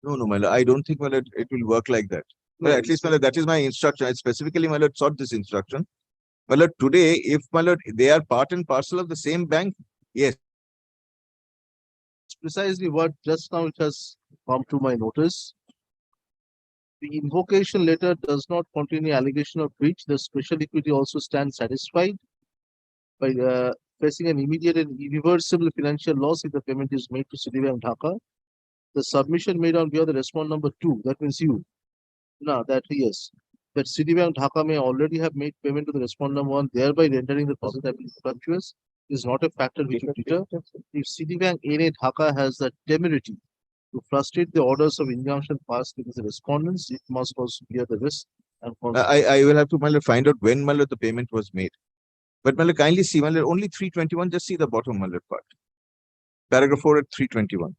no, my lord, I don't think, my lord, it will work like that. Well, No, at least, my lord, that is my instruction. I specifically, my lord, sought this instruction. My lord, today, if, my lord, they are part and parcel of the same bank, yes. precisely what just now it has come to my notice. The invocation letter does not contain any allegation of breach. The special equity also stands satisfied by facing an immediate and irreversible financial loss if the payment is made to Citibank Dhaka. The submission made on behalf of the respondent number 2, that means you. No, that yes, that Citibank Dhaka may already have made payment to the respondent number 1, thereby rendering the present appeal superfluous, is not a factor which would deter. If Citibank NA Dhaka has the temerity to frustrate the orders of injunction passed against the respondents, it must also bear the risk and consequences. I will have to, my lord, find out when, my lord, the payment was made. But, my lord, kindly see, my lord, only 321, just see the bottom, my lord, part. Paragraph 4 at 321.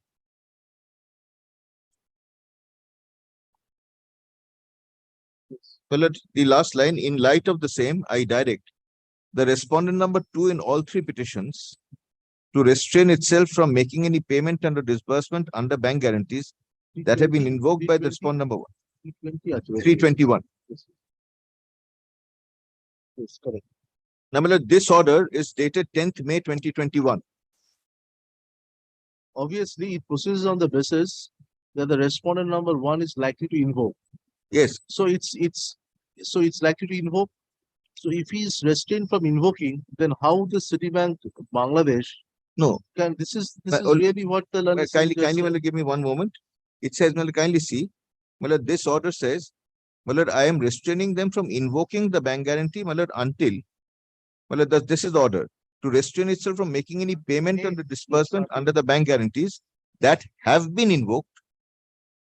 Well, the last line, in light of the same, I direct the respondent number 2 in all 3 petitions to restrain itself from making any payment under disbursement under bank guarantees that have been invoked by the respondent number 1. 321. Yes, correct. Now, my lord, this order is dated 10th May 2021. Obviously, it proceeds on the basis that the respondent number 1 is likely to invoke. Yes, So it's likely to invoke. So if he is restrained from invoking, then how the Citibank Bangladesh no. can this is Well, really what the learned Kindly, judge kindly, said. my lord, give me one moment. It says, my lord, kindly see, my lord, this order says, my lord, I am restraining them from invoking the bank guarantee, my lord, until, my lord, this is the order to restrain itself from making any payment on the disbursement under the bank guarantees that have been invoked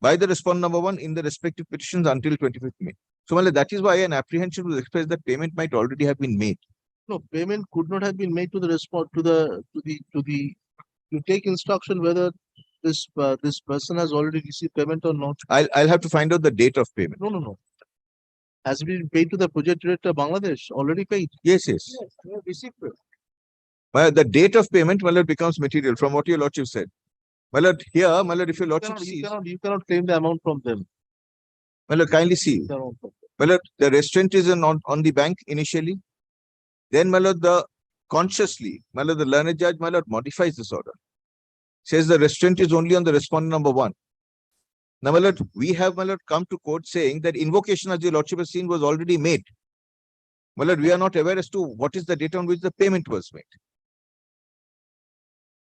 by the respondent number 1 in the respective petitions until 25th May. So, my lord, that is why an apprehension was expressed that payment might already have been made. No, payment could not have been made to the respond to the you take instruction whether this person has already received payment or not. I'll have to find out the date of payment. No. Has it been paid to the project director Bangladesh? Already paid. Yes. they have received it. Well, the date of payment, my lord, becomes material from what your lordship said. My lord, here, my lord, if your lordship sees, You cannot claim the amount from them. my lord, kindly see. The amount from them. My lord, the restraint is on the bank initially. Then, my lord, consciously, my lord, the learned judge, my lord, modifies this order. Says the restraint is only on the respondent number 1. Now, my lord, we have, my lord, come to court saying that invocation, as your lordship has seen, was already made. My lord, we are not aware as to what is the date on which the payment was made.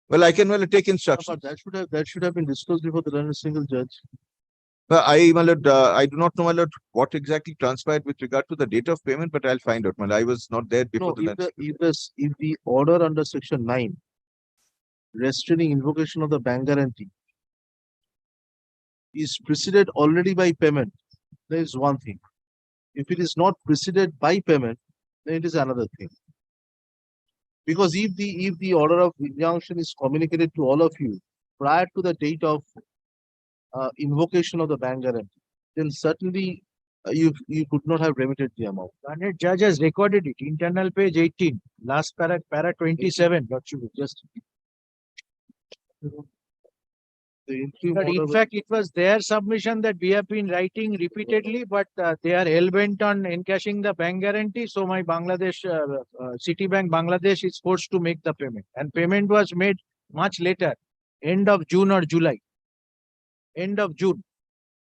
Well, I can take instructions. But that should have been disclosed before the learned single judge. My lord, I do not know, my lord, what exactly transpired with regard to the date of payment, but I'll find out. My lord, I was not there before No, if the order under section 9 restraining invocation of the bank guarantee is preceded already by payment, there is one thing. If it is not preceded by payment, then it is another thing. Because if the order of injunction is communicated to all of you prior to the date of invocation of the bank guarantee, then certainly you could not have remitted the amount. Learned judge has recorded it, internal page 18, last para 27, lordship. Just the interim But order in fact, it was their submission that we have been writing repeatedly, but they are hell-bent on encashing the bank guarantee. So my Bangladesh, Citibank Bangladesh is forced to make the payment. And payment was made much later, end of June or July. End of June.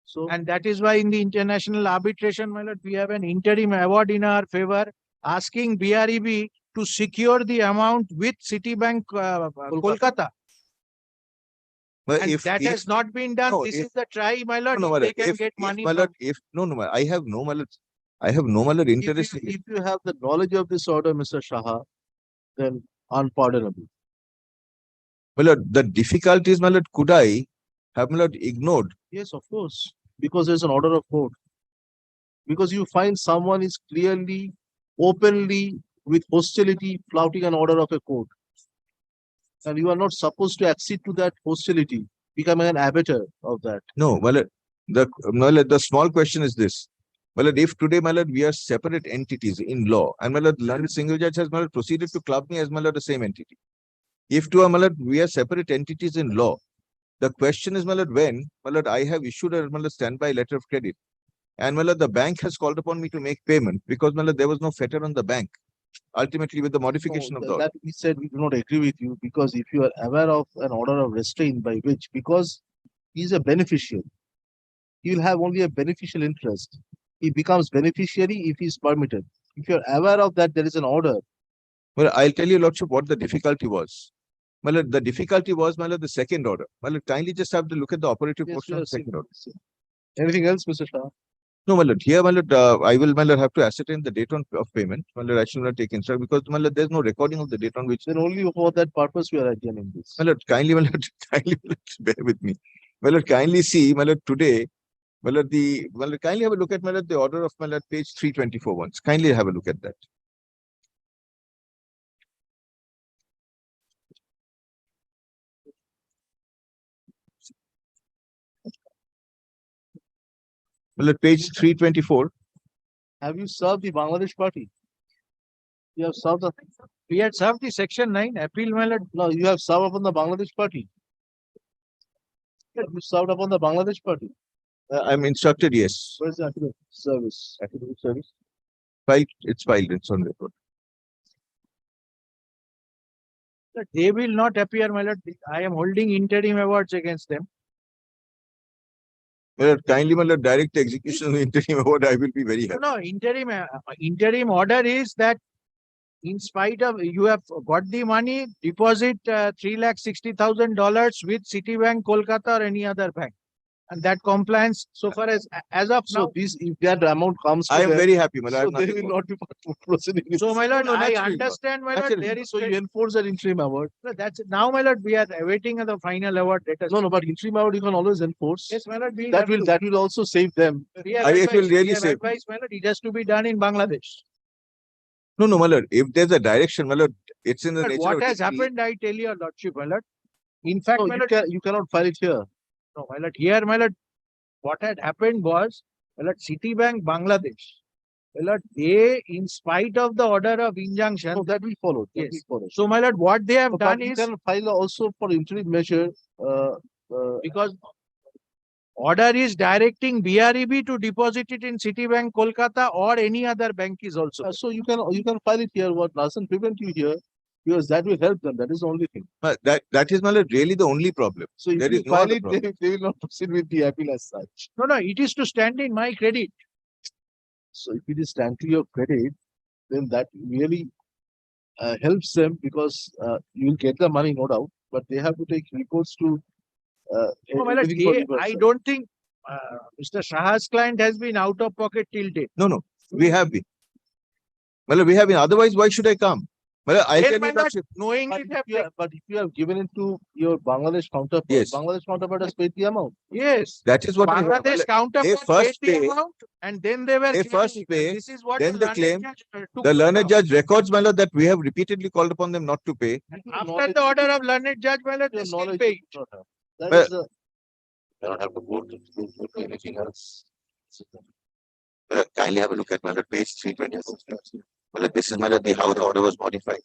So And that is why in the international arbitration, my lord, we have an interim award in our favor, asking BREB to secure the amount with Citibank Kolkata. But And that if, has not been done. no, This if- is the try, my lord. no, my If they lord, can if, get if, money my from lord, if, no, I have no, my lord, I have no, my lord, interest. if you have the knowledge of this order, Mr. Shah, then unpardonable. My lord, the difficulties, my lord, could I have, my lord, ignored? Yes, of course, because there's an order of court. Because you find someone is clearly, openly, with hostility, flouting an order of a court. And you are not supposed to accede to that hostility, becoming an abettor of that. No, my lord, the small question is this. My lord, if today, my lord, we are separate entities in law, and my lord, learned single judge has, my lord, proceeded to club me as, my lord, the same entity. If to, my lord, we are separate entities in law, the question is, my lord, when, my lord, I have issued a, my lord, standby letter of credit, and, my lord, the bank has called upon me to make payment because, my lord, there was no fetter on the bank, ultimately with the modification No, of the order. that we said we do not agree with you because if you are aware of an order of restraint by which, because he is a beneficiary, he will have only a beneficial interest. He becomes beneficiary if he is permitted. If you are aware of that, there is an order. Well, I'll tell you, Lordship, what the difficulty was. My lord, the difficulty was, my lord, the second order. My lord, kindly just have to look at the operative Yes, portion we of are the second seeing order. this. Anything else, Mr. Shah? No, my lord, here, my lord, I will, my lord, have to ascertain the date of payment. My lord, I should not take instruction because, my lord, there's no recording of the date on which. Then only for that purpose we are adjourning this. My lord, kindly, my lord, kindly, my lord, bear with me. My lord, kindly see, my lord, today, my lord, kindly have a look at, my lord, the order of, my lord, page 324 once. Kindly have a look at that. My lord, page 324. Have you served the Bangladesh party? You have served the, We had served the section 9 appeal, my lord. no, you have served upon the Bangladesh party. You served upon the Bangladesh party. I'm instructed, yes. Where's the affidavit service? Affidavit service. It's filed, it's on record. But they will not appear, my lord. I am holding interim awards against them. Well, kindly, my lord, direct execution of the interim award, I will be very happy. No, interim order is that in spite of you have got the money, deposit $360,000 with Citibank, Kolkata or any other bank. And that compliance so far as of So now. this, if that amount comes to I am them, very happy, my lord. so they will not be proceeding. So my lord, No, I naturally, understand, my lord, naturally. there is. So you enforce that interim award. No, that's it. Now, my lord, we are awaiting the final award. Let us. No, no, but interim award you can always enforce. Yes, my lord, we That have will, to. that will also save them. We have It will advised- really we have save. advised, my lord, it has to be done in Bangladesh. No, no, my lord, if there's a direction, my lord, it's in the But nature what of has decree. happened, I tell your lordship, my lord. In fact, No, my lord, you cannot file it here. no, my lord, here, my lord, what had happened was, my lord, Citibank, Bangladesh, my lord, they, in spite of the order of injunction, No, that will follow. That Yes. will follow. so my lord, what they have So, done but you is, can file also for interim measure, because order is directing BREB to deposit it in Citibank, Kolkata or any other bank is also. so you can file it here. What doesn't prevent you here, because that will help them. That is the only thing. That is, my lord, really the only problem. So if There you is no file other it, problem. they will not proceed with the appeal as such. No, it is to stand in my credit. So if it is stand to your credit, then that really helps them, because you will get the money, no doubt, but they have to take recourse to No, my lord, everything for I reversal. don't think Mr. Shaha's client has been out of pocket till date. No, we have been. Well, we have been. Otherwise, why should I come? Well, I'll Then, tell my you, lord, lordship. knowing But it if you have given it to your Bangladesh counterpart, Yes. Bangladesh counterpart has paid the amount. yes, That is what I have. Bangladesh counterpart first paid the pay- amount and then they were they claiming first it. pay, This is what then the the learned claim, judge took The note learned of. judge records, my lord, that we have repeatedly called upon them not to pay. After the order of learned judge, my lord, they Your still knowledge pay. you do not have. That Well- is the I don't have to go to anything else. Kindly have a look at my page 326. Well, this is my how the order was modified.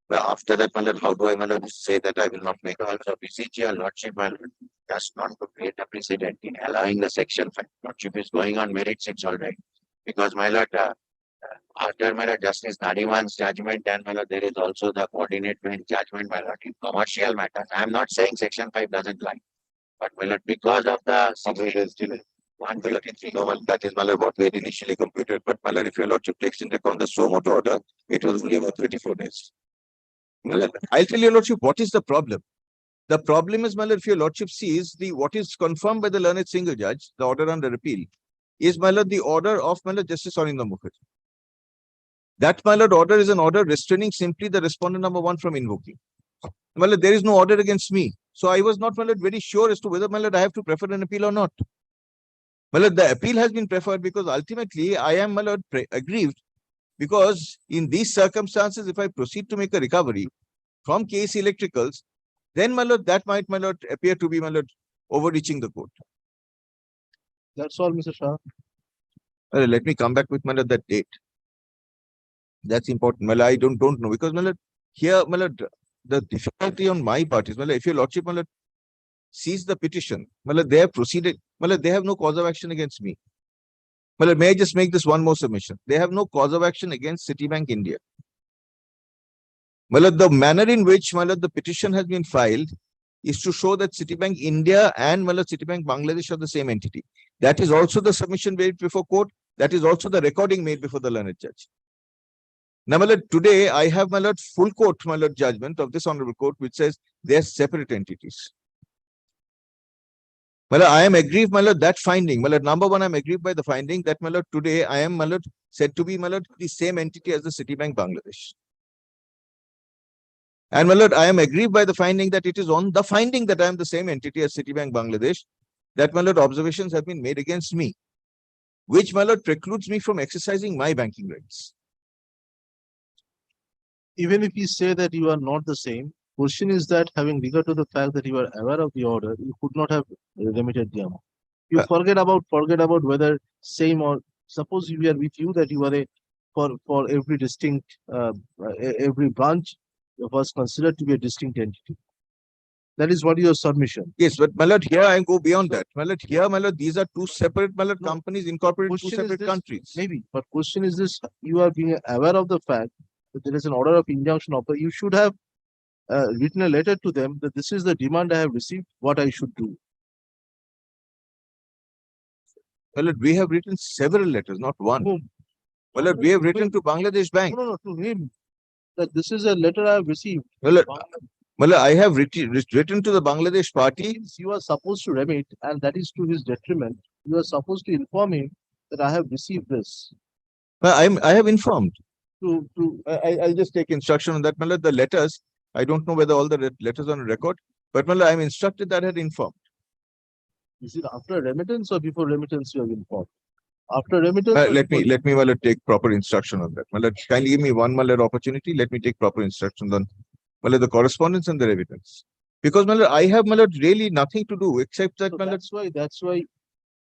Well, after that, my how do I say that I will not make a beseech your lordship, my lord, just not to create a precedent in allowing the section 5. Lordship is going on merits, it's all right. Because my lord, after my lord, Justice Nariman's judgment, and my lord, there is also the coordinate bench judgment, my lord, in commercial matters. I am not saying section 5 doesn't lie. But my lord, because of the one bullet in 3 normal, that is my lord, what we had initially computed. But my lord, if your lordship takes into account the Soumen order, it was only about 34 days. My lord, I'll tell your lordship what is the problem. The problem is, my lord, if your lordship sees the what is confirmed by the learned single judge, the order under appeal, is my lord the order of my lord Justice Hon'ble Mukherjee. That my lord order is an order restraining simply the respondent number 1 from invoking. My lord, there is no order against me. So I was not, my lord, very sure as to whether, my lord, I have to prefer an appeal or not. My lord, the appeal has been preferred because ultimately I am, my lord, aggrieved, because in these circumstances, if I proceed to make a recovery from KC Electricals, then, my lord, that might, my lord, appear to be, my lord, overreaching the court. that's all, Mr. Shah. Let me come back with, my lord, that date. That's important. My lord, I don't know, because, my lord, here, my lord, the difficulty on my part is, my lord, if your lordship, my lord, sees the petition, my lord, they have proceeded, my lord, they have no cause of action against me. My lord, may I just make this one more submission? They have no cause of action against Citibank India. My lord, the manner in which, my lord, the petition has been filed is to show that Citibank India and, my lord, Citibank Bangladesh are the same entity. That is also the submission made before court. That is also the recording made before the learned judge. Now, my lord, today I have, my lord, full court, my lord, judgment of this honorable court, which says they are separate entities. My lord, I am aggrieved, my lord, that finding. My lord, number 1, I am aggrieved by the finding that, my lord, today I am, my lord, said to be, my lord, the same entity as the Citibank Bangladesh. And, my lord, I am aggrieved by the finding that it is on the finding that I am the same entity as Citibank Bangladesh, that, my lord, observations have been made against me, which, my lord, precludes me from exercising my banking rights. Even if you say that you are not the same, question is that having regard to the fact that you are aware of the order, you could not have remitted the amount. You Uh, forget about whether same or suppose we are with you that you are for every distinct, every branch was considered to be a distinct entity. That is what your submission. Yes, but my lord, here I go beyond that. My lord, here, my lord, these are two separate, my lord, No. companies incorporated in two Question is separate this, countries. maybe, but question is this, you are being aware of the fact that there is an order of injunction offer. You should have written a letter to them that this is the demand I have received, what I should do. My lord, we have written several letters, not one. Whom? My lord, we have written to Bangladesh Bank. No, to him. That this is a letter I have received. My lord, I have written to the Bangladesh party. Since you are supposed to remit, and that is to his detriment, you are supposed to inform him that I have received this. I have informed. To I'll just take instruction on that. My lord, the letters, I don't know whether all the letters are on record, but my lord, I'm instructed that I had informed. is it after remittance or before remittance you have informed? After remittance. or Let before- me, my lord, take proper instruction on that. My lord, kindly give me one, my lord, opportunity. Let me take proper instructions on, my lord, the correspondence and the evidence. Because, my lord, I have, my lord, really nothing to do except that, So my lord, that's why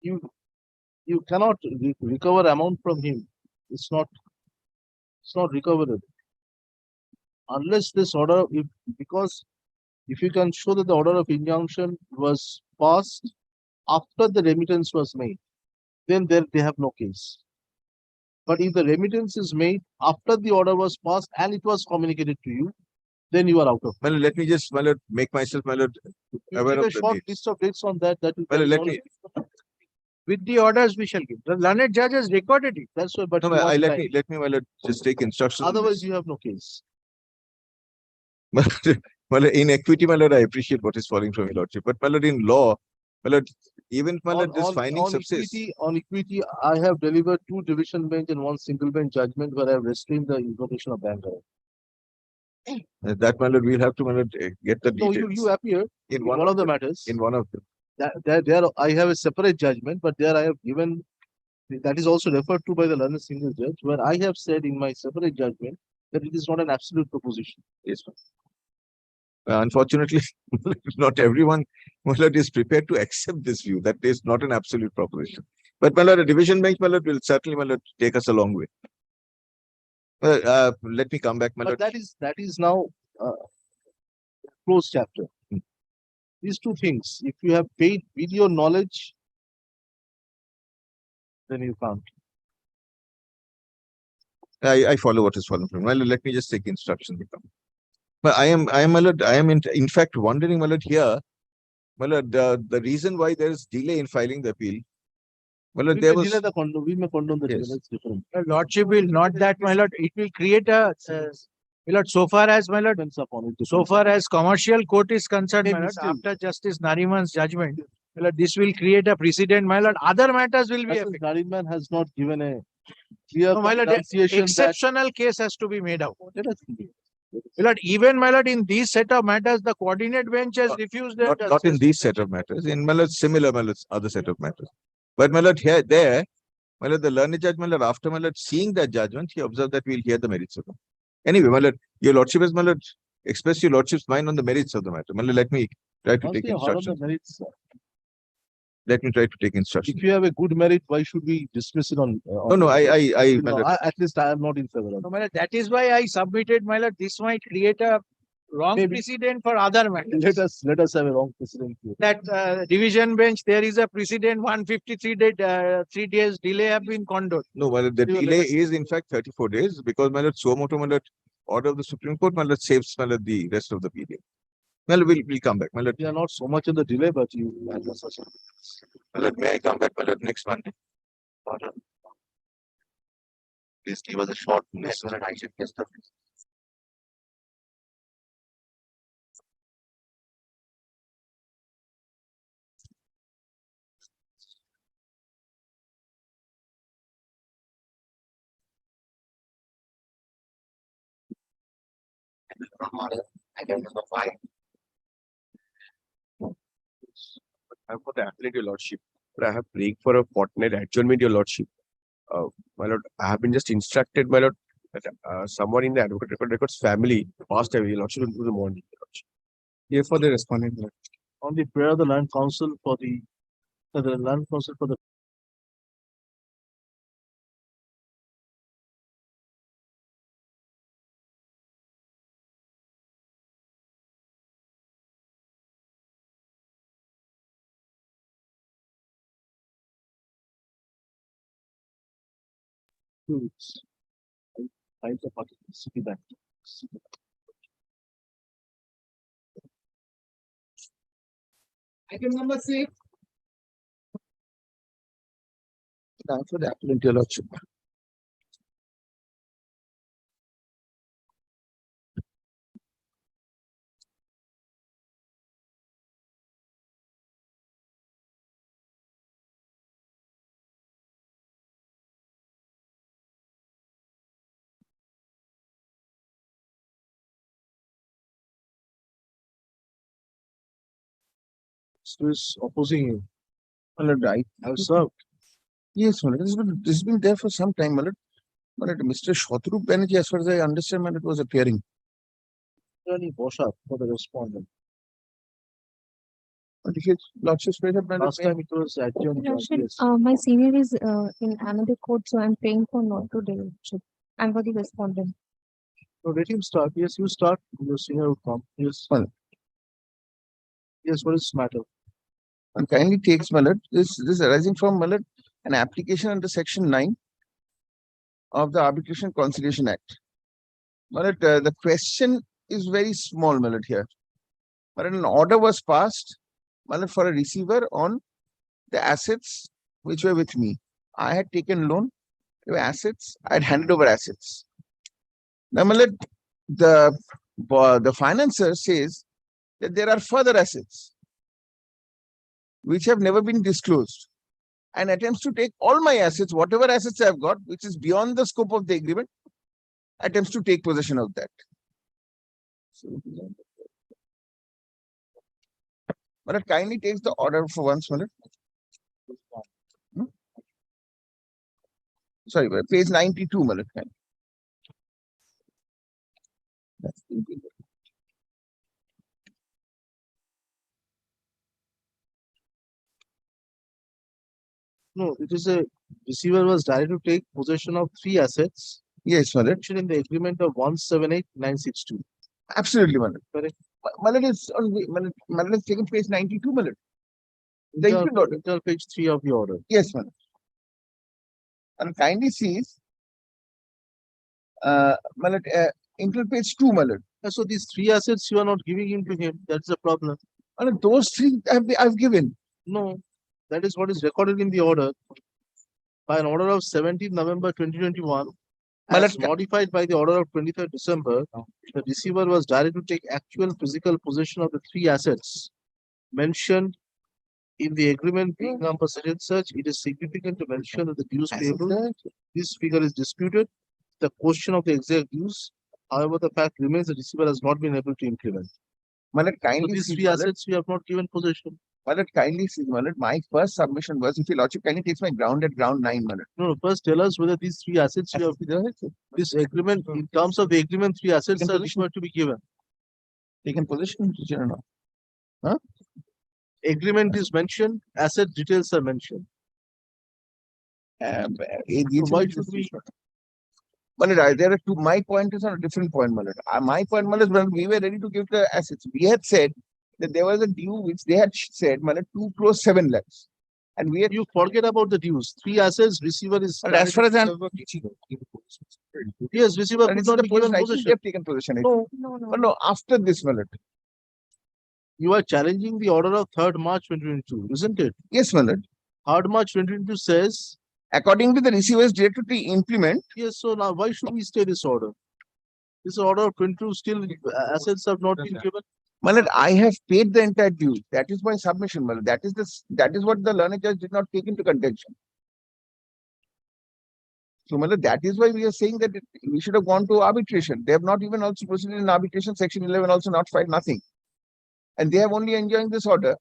you cannot recover amount from him. It's not recoverable. Unless this order, because if you can show that the order of injunction was passed after the remittance was made, then they have no case. But if the remittance is made after the order was passed and it was communicated to you, then you are out of. my lord, let me just, my lord, make myself, my lord, You aware take a of the short dates. list of dates on that. That will Well, tell let all me- of you. With the orders we shall give. The learned judge has recorded it. That's why. But No, you my, want let time. me, my lord, just take instructions. on Otherwise, this. you have no case. My lord, in equity, my lord, I appreciate what is falling from your lordship. But my lord, in law, my lord, even my lord, this finding subsists. On equity, I have delivered 2 division bench and 1 single bench judgment where I have restrained the invocation of banker. That, my lord, we'll have to, my lord, get the No, details. you appear in in one of the matters. In one of them. There I have a separate judgment, but there I have given, that is also referred to by the learned single judge, where I have said in my separate judgment that it is not an absolute proposition. Yes, ma'am. Unfortunately, not everyone, my lord, is prepared to accept this view. That is not an absolute proposition. But my lord, a division bench, my lord, will certainly, my lord, take us a long way. Let me come back, my But lord. that is now closed chapter. Hmm. These 2 things, if you have paid with your knowledge, then you can't. I follow what is fallen from. Well, let me just take instruction. But I am, my lord, I am in fact wondering, my lord, here, my lord, the reason why there is delay in filing the appeal. My lord, there was. We may condone the delay, Yes. that's different. The lordship will not that, my lord. It will create a, my lord, so far as, my lord, Depends upon it. so far as commercial court is concerned, my Maybe lord, still. after Justice Nariman's judgment, my lord, this will create a precedent, my lord. Other matters will be affected. Nariman has not given a clear No, my lord, pronunciation that. exceptional case has to be made out. Let us see. My lord, even, my lord, in these set of matters, the coordinate bench has refused their Not in these set of matters, in my lord, similar, my lord, other set of matters. But my lord, here, there, my lord, the learned judge, my lord, after my lord seeing that judgment, he observed that we'll hear the merits of it. Anyway, my lord, your lordship has, my lord, expressed your lordship's mind on the merits of the matter. My lord, let me try to Once take you have heard of instructions. the merits, Let me try to take instructions. if you have a good merit, why should we dismiss it on? No, my No, lord, at least I am not in favor of No, it. my lord, that is why I submitted, my lord, this might create a wrong Maybe. precedent for other matters. Let us have a wrong precedent here. That division bench, there is a precedent 153 day, 3 days delay have been condoned. no, my lord, the You let delay us- is in fact 34 days because my lord, suo motu, my lord, order of the Supreme Court, my lord, saves, my lord, the rest of the period. Well, we'll come back, my lord. We are not so much in the delay, but you. My lord, may I come back, my lord, next Monday? Please give us a short message and I should guess the. Item number 5. I'm for the appellate, your lordship, but I have prayed for a fortnight adjournment, your lordship. My lord, I have been just instructed, my lord, that someone in the advocate records family passed away, your lordship, into the morning. Your lordship. Therefore, the respondent. On the prayer of the land council for the land council for the 2 weeks. Find the party, Citibank. Item number 6. Now for the applicant, your lordship. So is opposing you. My lord, I Have served. yes, my lord, this has been there for some time, my lord. My lord, Mr. Shatrup Banerjee, as far as I understand, my lord, was appearing. Attorney Boshak for the respondent. But if his lordship's present, my lord, Last time it was adjourned. Lordship, Yes. my senior is in another court, so I'm praying for not to delay. I'm for the respondent. So let him start. Yes, you start. Your senior will come. Yes. Well. Yes, what is the matter? and kindly takes, my lord, this arising from, my lord, an application under section 9 of the Arbitration Conciliation Act. My lord, the question is very small, my lord, here. But an order was passed, my lord, for a receiver on the assets which were with me. I had taken loan, there were assets, I had handed over assets. Now, my lord, the financer says that there are further assets which have never been disclosed, and attempts to take all my assets, whatever assets I've got, which is beyond the scope of the agreement, attempts to take possession of that. But it kindly takes the order for once, my lord. Sorry, page 92, my lord. That's the agreement. No, it is a receiver was directed to take possession of 3 assets Yes, my lord. mentioned in the agreement of 178962. Absolutely, my lord. Correct. My lord is on my lord is taken page 92, my lord. The Enter- agreement order. enter page 3 of the order. Yes, my lord. And kindly sees, my lord, into page 2, my lord. So these 3 assets you are not giving him to him. That's the problem. And those 3 I've given. No, that is what is recorded in the order. By an order of 17th November 2021, My as lord, modified by the order of 23rd December, the receiver was directed to take actual physical possession of the 3 assets mentioned in the agreement being number such, it is significant to mention that the dues payable, this figure is disputed. The question of the exact dues, however, the fact remains the receiver has not been able to implement. my lord, So kindly these sees, 3 my lord. assets we have not given possession. My lord, kindly sees, my lord. My first submission was, if your lordship kindly takes my ground at ground 9, my lord. No, first tell us whether these 3 assets you have, this agreement, in terms of the agreement, 3 assets Taken are possession. required to be given. Taken possession, teacher, or not? Agreement is mentioned, asset details are mentioned. So why should we? My lord, there are 2. My point is on a different point, my lord. My point, my lord, is when we were ready to give the assets, we had said that there was a due which they had said, my lord, 2 crores 7 lakhs. And we had, You forget about the dues. 3 assets, receiver is. but as far as I'm, Yes, receiver and could it's not the be given possession, I think they possession. have taken possession. No, But no, after this, my lord. you are challenging the order of 3rd March 2022, isn't it? Yes, my lord. 3rd March 2022 says, According to the receiver's directed to implement, yes, so now why should we stay this order? This order of 22 still assets have not been given. my lord, I have paid the entire due. That is my submission, my lord. That is what the learned judge did not take into contention. So, my lord, that is why we are saying that we should have gone to arbitration. They have not even also proceeded in arbitration. Section 11 also not filed nothing. And they have only enjoying this order.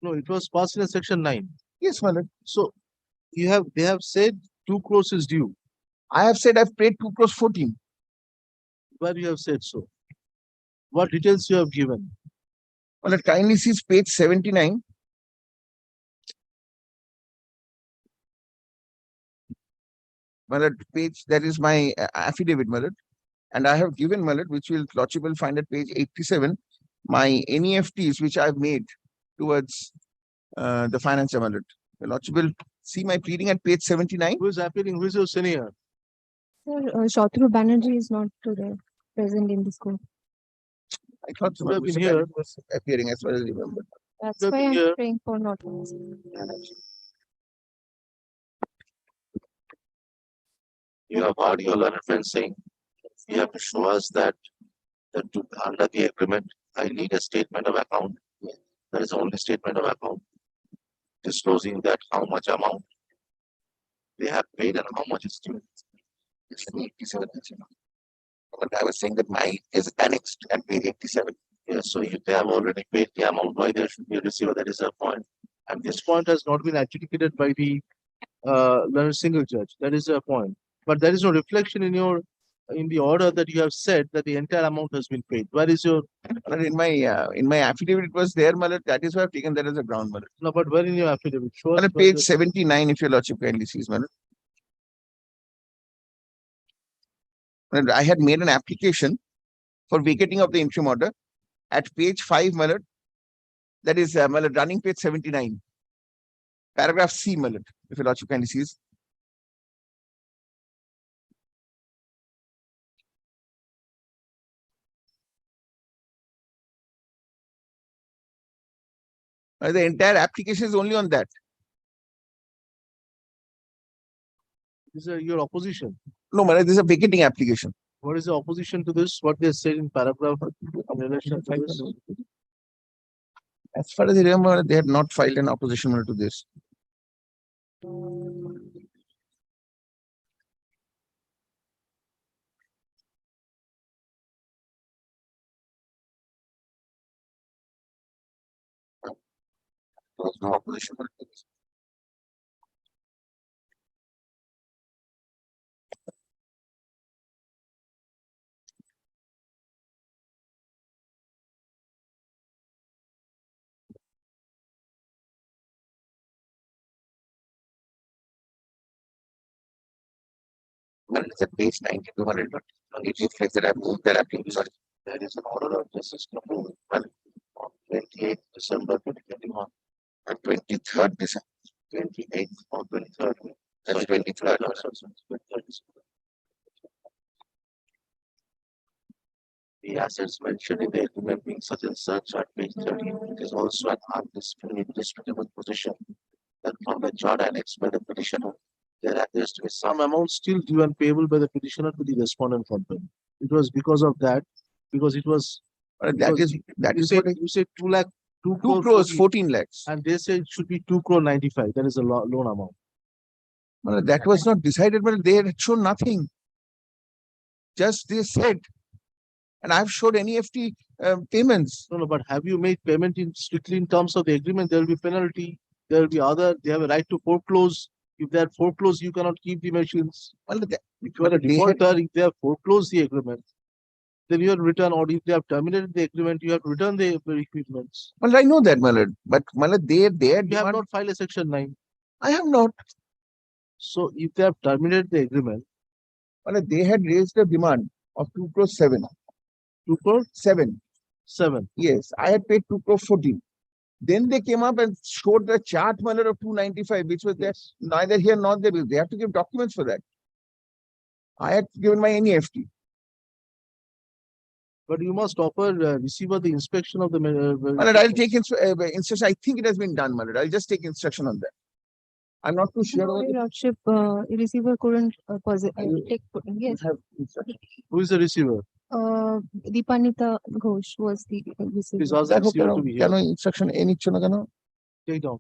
No, it was passed in a section 9. Yes, my lord. So they have said 2 crores is due. I have said I've paid 2 crores 14. Where you have said so? What details you have given? My lord, kindly sees page 79. My lord, page, that is my affidavit, my lord. And I have given, my lord, which lordship will find at page 87, my NEFTs which I've made towards the financier, my lord. The lordship will See my pleading at page 79. Who is appealing? Who is your senior? Sir, Shatru Banerjee is not today present in this court. I thought Would have been Mr. here. Khalid was appearing as well as I remember. That's Good why to I'm hear. praying for not. You have heard your learned friend saying, you have to show us that under the agreement, I need a statement of account. There is only statement of account disclosing that how much amount they have paid and how much is due. It's 87. But I was saying that mine is annexed and paid 87. Yeah, so if they have already paid the amount, why there should be a receiver? That is a point. And This this point has not been adjudicated by the learned single judge. That is a point. But there is no reflection in the order that you have said that the entire amount has been paid. Where is your And in my affidavit it was there, Malad. That is why I've taken that as a ground, Malad. no? But where in your affidavit? Show us On where page the- 79, if your lordship kindly sees, Malad. And I had made an application for vacating of the interim order at page 5, Malad. That is, Malad, running page 79. Paragraph C, Malad, if your lordship kindly sees. The entire application is only on that. This is your opposition. No, Malad, this is a vacating application. What is the opposition to this? What they said in paragraph in relation to this? As far as I remember, they had not filed an opposition to this. there was no opposition. Well, it's at page 9200, but it reflects that I moved that application. There is an order of justice to move well, on 28th December 2021 and 23rd December, 28th or 23rd. That's 23rd. The assets mentioned in the agreement being such and such at page 30. It is also an undisputable position that from the chart annexed by the petitioner, there appears to be Some amount still due and payable by the petitioner to the respondent company. It was because of that, because it was That because is you say 2 lakh, 2 2 crores, 14 lakhs. and they say it should be 2 crore 95. That is a loan amount. Well, that was not decided, but they had shown nothing. Just they said, and I've showed NEFT payments. No, but have you made payment in strictly in terms of the agreement? There will be penalty. There will be they have a right to foreclose. If they are foreclosed, you cannot keep the machines. Well, If you are a they had- defaulter, if they have foreclosed the agreement, then you have return, or if they have terminated the agreement, you have to return the equipments. Well, I know that, Malad, but Malad, they You demand. have not filed a section 9. I have not. So if they have terminated the agreement, Malad, they had raised a demand of 2 crores 7. 2 crore 7. 7. Yes, I had paid 2 crores 14. Then they came up and showed the chart, Malad, of 295, which was there. Neither here nor there. They have to give documents for that. I had given my NEFT. But you must offer receiver the inspection of the. Malad, I'll take instruction. I think it has been done, Malad. I'll just take instruction on that. I'm not too sure. Your lordship, receiver couldn't take. Yes, Who is the receiver? Deepanita Ghosh was the receiver. Please ask the receiver to be here. Instruction any Take down.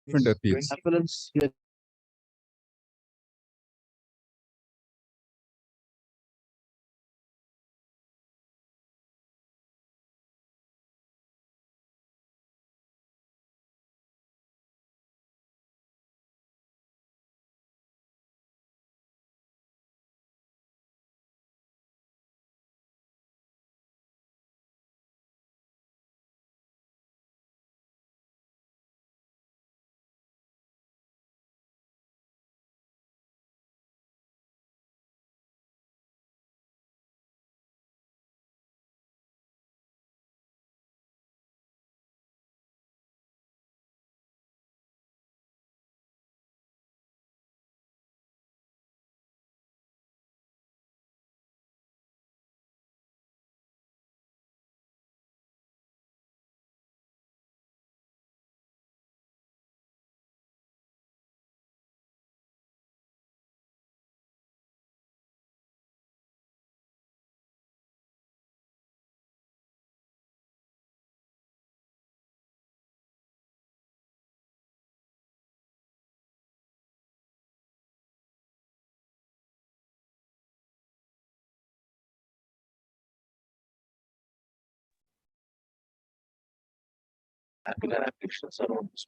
Different appeals. Appellants here. Applications are almost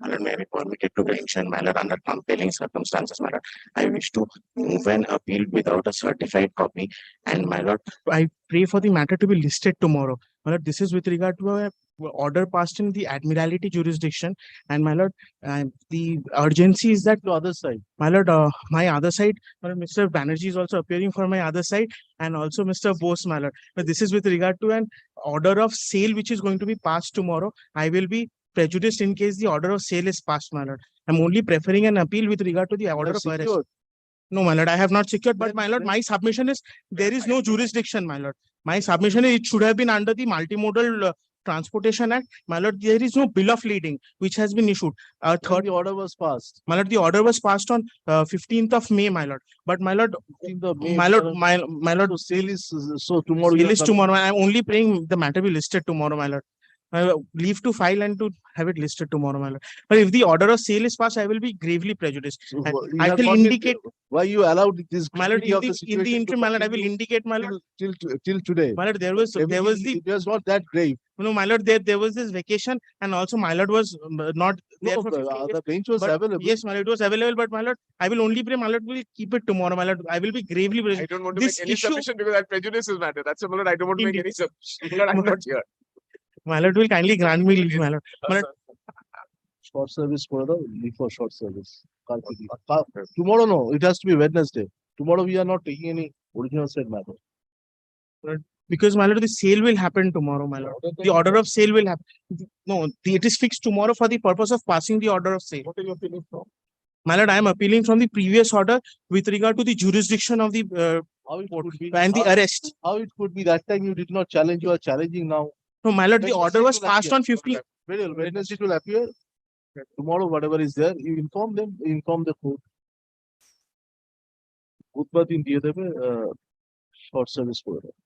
Malad may be permitted to mention Malad under compelling circumstances. Malad, I wish to move an appeal without a certified copy, and Malad, I pray for the matter to be listed tomorrow. My lord, this is with regard to a order passed in the Admiralty jurisdiction. And my lord, the urgency is that The other side. my lord, my other side, my lord, Mr. Banerjee is also appearing for my other side, and also Mr. Bose, my lord. But this is with regard to an order of sale which is going to be passed tomorrow. I will be prejudiced in case the order of sale is passed, my lord. I'm only preferring an appeal with regard to the order of arrest. Secured. No, my lord, I have not secured, but Then- my lord, then- my submission is there is no jurisdiction, my lord. My submission is it should have been under the Multimodal Transportation Act. My lord, there is no bill of lading which has been issued. When Third, the order was passed. my lord, the order was passed on 15th of May, my lord. But my lord, 15th of May, my lord, my lord, So sale is, so tomorrow. you sale have is nothing. tomorrow. I'm only praying the matter be listed tomorrow, my lord. Leave to file and to have it listed tomorrow, my lord. But if the order of sale is passed, I will be gravely prejudiced. So And you I have will not been- indicate, Why you allowed this. my lord, gravity of in the situation interim, to my lord, I will continue indicate, my lord. till today. My lord, there was the Everything- It was not that grave. no, my lord, there was this vacation, and also my lord was not there No, for 15 days. the bench was But available. yes, my lord, it was available, but my lord, I will only pray, my lord, will keep it tomorrow, my lord. I will be gravely I prejudiced. don't want to This make any issue- submission because that prejudices matter. That's a Malad. I don't want to make Indeed. any submission. Malad, I'm not here. My lord will kindly grant me leave, my lord. My lord, Short service for the leave for short service. Tomorrow, no, it has to be Wednesday. Tomorrow we are not taking any original said matter. because my lord, the sale will happen tomorrow, my lord. The order of sale will happen. No, it is fixed tomorrow for the purpose of passing the order of sale. What are you appealing from? My lord, I am appealing from the previous order with regard to the jurisdiction of the How it could be. and the arrest. How it could be that time you did not challenge, you are challenging now. No, my lord, the Wednesday order was will passed appear. on 15th. Very well, Wednesday it will appear. Tomorrow, whatever is there, you inform them, inform the court. বুধবার দিন দিয়ে দেবে short service করে দেবে।